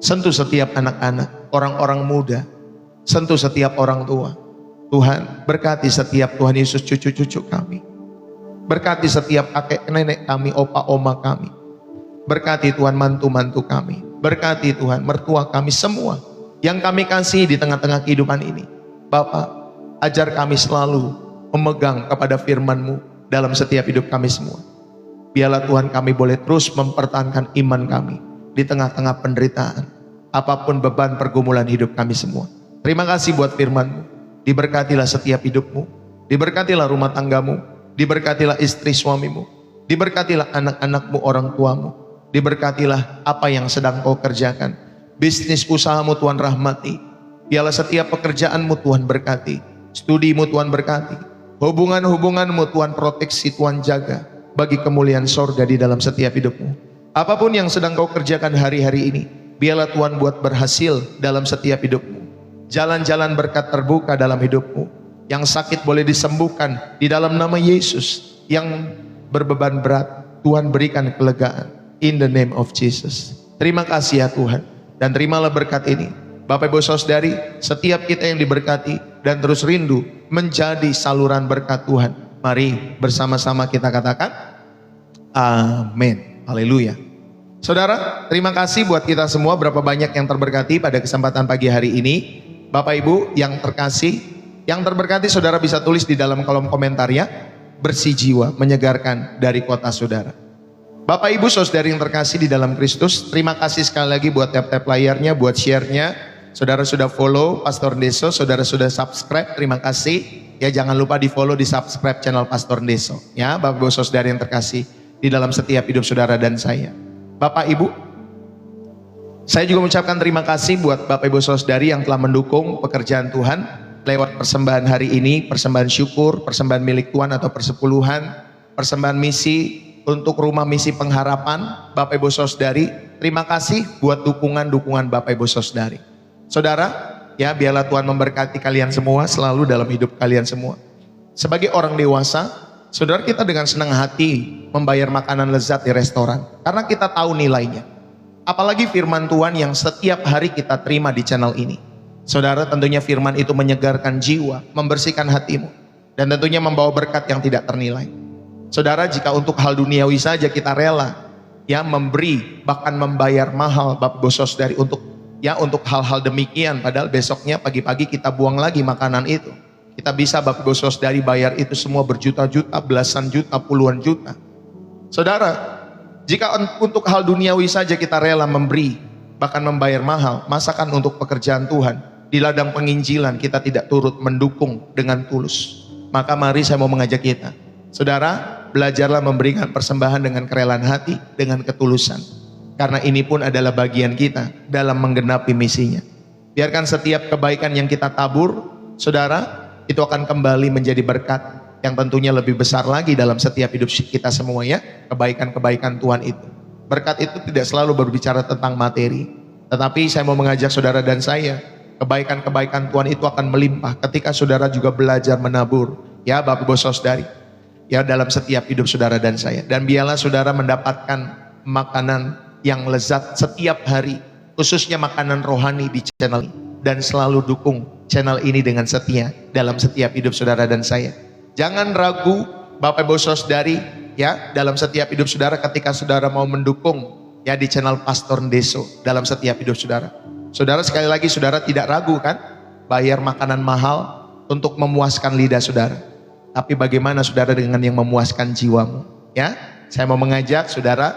sentuh setiap anak-anak, orang-orang muda, sentuh setiap orang tua. Tuhan, berkati setiap Tuhan Yesus cucu-cucu kami, berkati setiap kakek nenek kami, opa oma kami, berkati Tuhan mantu-mantu kami, berkati Tuhan mertua kami semua yang kami kasih di tengah-tengah kehidupan ini. Bapa, ajar kami selalu memegang kepada firman-Mu dalam setiap hidup kami semua. Biarlah Tuhan kami boleh terus mempertahankan iman kami di tengah-tengah penderitaan, apapun beban pergumulan hidup kami semua. Terima kasih buat firman-Mu. Diberkatilah setiap hidup-Mu, diberkatilah rumah tanggamu, diberkatilah istri suamimu, diberkatilah anak-anakmu, orang tuamu, diberkatilah apa yang sedang Kau kerjakan. Bisnis usahamu Tuhan rahmati. Biarlah setiap pekerjaanmu Tuhan berkati, studimu Tuhan berkati, hubungan-hubunganmu Tuhan proteksi, Tuhan jaga, bagi kemuliaan sorga di dalam setiap hidupmu. Apapun yang sedang Kau kerjakan hari-hari ini, biarlah Tuhan buat berhasil dalam setiap hidupmu. Jalan-jalan berkat terbuka dalam hidupmu. Yang sakit boleh disembuhkan di dalam nama Yesus. Yang berbeban berat, Tuhan berikan kelegaan. In the name of Jesus. Terima kasih ya Tuhan. Dan terimalah berkat ini. Bapak Ibu Saudari, setiap kita yang diberkati dan terus rindu menjadi saluran berkat Tuhan. Mari bersama-sama kita katakan amin. Haleluya. Saudara, terima kasih buat kita semua. Berapa banyak yang terberkati pada kesempatan pagi hari ini. Bapak Ibu yang terkasih, yang terberkati, saudara bisa tulis di dalam kolom komentar ya. Bersih jiwa, menyegarkan dari kota saudara. Bapak Ibu Saudari yang terkasih di dalam Kristus, terima kasih sekali lagi buat tap-tap layarnya, buat share-nya. Saudara sudah follow Pastor Ndeso, saudara sudah subscribe, terima kasih. Ya, jangan lupa di follow, di subscribe channel Pastor Ndeso. Ya, Bapak Ibu Saudari yang terkasih di dalam setiap hidup saudara dan saya. Bapak Ibu, saya juga mengucapkan terima kasih buat Bapak Ibu Saudari yang telah mendukung pekerjaan Tuhan lewat persembahan hari ini, persembahan syukur, persembahan milik Tuhan atau persepuluhan, persembahan misi untuk rumah misi pengharapan. Bapak Ibu Saudari, terima kasih buat dukungan-dukungan Bapak Ibu Saudari. Saudara, ya biarlah Tuhan memberkati kalian semua selalu dalam hidup kalian semua. Sebagai orang dewasa, saudara, kita dengan senang hati membayar makanan lezat di restoran karena kita tahu nilainya. Apalagi firman Tuhan yang setiap hari kita terima di channel ini. Saudara, tentunya firman itu menyegarkan jiwa, membersihkan hatimu, dan tentunya membawa berkat yang tidak ternilai. Saudara, jika untuk hal duniawi saja kita rela ya memberi, bahkan membayar mahal Bapak Ibu Saudari untuk hal-hal demikian, padahal besoknya pagi-pagi kita buang lagi makanan itu. Kita bisa Bapak Ibu Saudari bayar itu semua berjuta-juta, belasan juta, puluhan juta. Saudara, jika untuk hal duniawi saja kita rela memberi, bahkan membayar mahal, masakan untuk pekerjaan Tuhan di ladang penginjilan kita tidak turut mendukung dengan tulus. Maka mari saya mau mengajak kita, saudara, belajarlah memberikan persembahan dengan kerelaan hati, dengan ketulusan. Karena ini pun adalah bagian kita dalam menggenapi misinya. Biarkan setiap kebaikan yang kita tabur, saudara, itu akan kembali menjadi berkat yang tentunya lebih besar lagi dalam setiap hidup kita semua ya. Kebaikan-kebaikan Tuhan itu. Berkat itu tidak selalu berbicara tentang materi, tetapi saya mau mengajak saudara dan saya, kebaikan-kebaikan Tuhan itu akan melimpah ketika saudara juga belajar menabur ya Bapak Ibu Saudari, ya dalam setiap hidup saudara dan saya. Dan biarlah saudara mendapatkan makanan yang lezat setiap hari, khususnya makanan rohani di channel ini, dan selalu dukung channel ini dengan setia dalam setiap hidup saudara dan saya. Jangan ragu Bapak Ibu Saudari ya dalam setiap hidup saudara ketika saudara mau mendukung ya di channel Pastor Ndeso dalam setiap hidup saudara. Saudara sekali lagi saudara tidak ragu kan bayar makanan mahal untuk memuaskan lidah saudara. Tapi bagaimana saudara dengan yang memuaskan jiwamu ya? Saya mau mengajak saudara,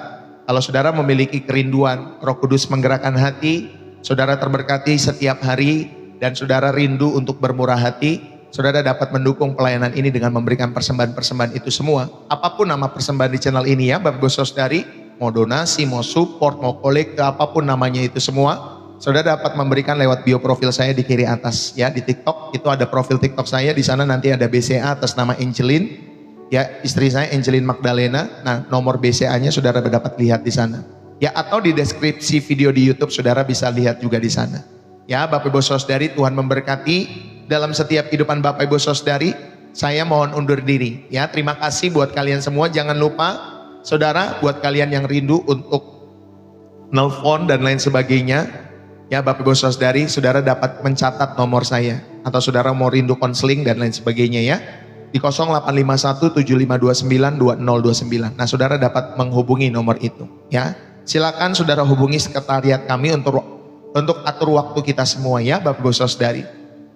kalau saudara memiliki kerinduan Roh Kudus menggerakkan hati, saudara terberkati setiap hari dan saudara rindu untuk bermurah hati, saudara dapat mendukung pelayanan ini dengan memberikan persembahan-persembahan itu semua. Apapun nama persembahan di channel ini ya Bapak Ibu Saudari, mau donasi, mau support, mau kolekte, apapun namanya itu semua, saudara dapat memberikan lewat bio profil saya di kiri atas ya di TikTok. Itu ada profil TikTok saya, di sana nanti ada BCA atas nama Angelin ya, istri saya Angelin Magdalena. Nah, nomor BCA-nya saudara dapat lihat di sana. Ya, atau di deskripsi video di YouTube saudara bisa lihat juga di sana. Ya, Bapak Ibu Saudari, Tuhan memberkati dalam setiap kehidupan Bapak Ibu Saudari. Saya mohon undur diri ya. Terima kasih buat kalian semua. Jangan lupa saudara, buat kalian yang rindu untuk nelpon dan lain sebagainya ya Bapak Ibu Saudari, saudara dapat mencatat nomor saya, atau saudara mau rindu konseling dan lain sebagainya ya, di 085175292029. Nah, saudara dapat menghubungi nomor itu ya. Silakan saudara hubungi sekretariat kami untuk atur waktu kita semua ya Bapak Ibu Saudari.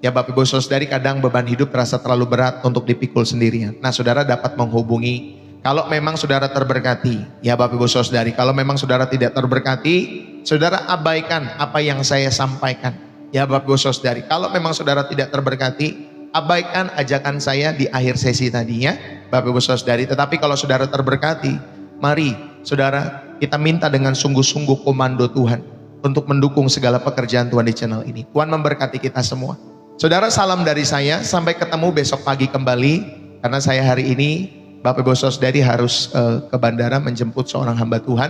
Ya Bapak Ibu Saudari, kadang beban hidup terasa terlalu berat untuk dipikul sendirian. Nah, saudara dapat menghubungi kalau memang saudara terberkati. Ya Bapak Ibu Saudari, kalau memang saudara tidak terberkati, saudara abaikan apa yang saya sampaikan. Ya Bapak Ibu Saudari, kalau memang saudara tidak terberkati, abaikan ajakan saya di akhir sesi tadi ya Bapak Ibu Saudari. Tetapi kalau saudara terberkati, mari saudara kita minta dengan sungguh-sungguh komando Tuhan untuk mendukung segala pekerjaan Tuhan di channel ini. Tuhan memberkati kita semua. Saudara, salam dari saya, sampai ketemu besok pagi kembali, karena saya hari ini Bapak Ibu Saudari harus ke bandara menjemput seorang hamba Tuhan,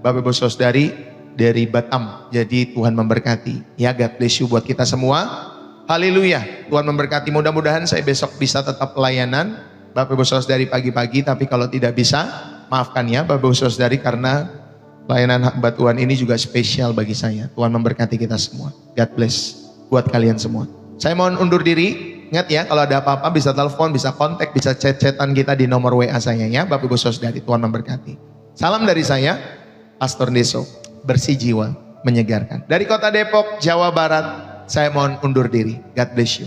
Bapak Ibu Saudari dari Batam. Jadi Tuhan memberkati ya, God bless you buat kita semua. Haleluya, Tuhan memberkati. Mudah-mudahan saya besok bisa tetap pelayanan Bapak Ibu Saudari pagi-pagi, tapi kalau tidak bisa maafkan ya Bapak Ibu Saudari, karena pelayanan hamba Tuhan ini juga spesial bagi saya. Tuhan memberkati kita semua. God bless buat kalian semua. Saya mohon undur diri. Ingat ya, kalau ada apa-apa bisa telepon, bisa kontak, bisa chat-chatan kita di nomor WA saya ya Bapak Ibu Saudari. Tuhan memberkati. Salam dari saya, Pastor Ndeso, bersih jiwa, menyegarkan. Dari kota Depok, Jawa Barat, saya mohon undur diri. God bless you.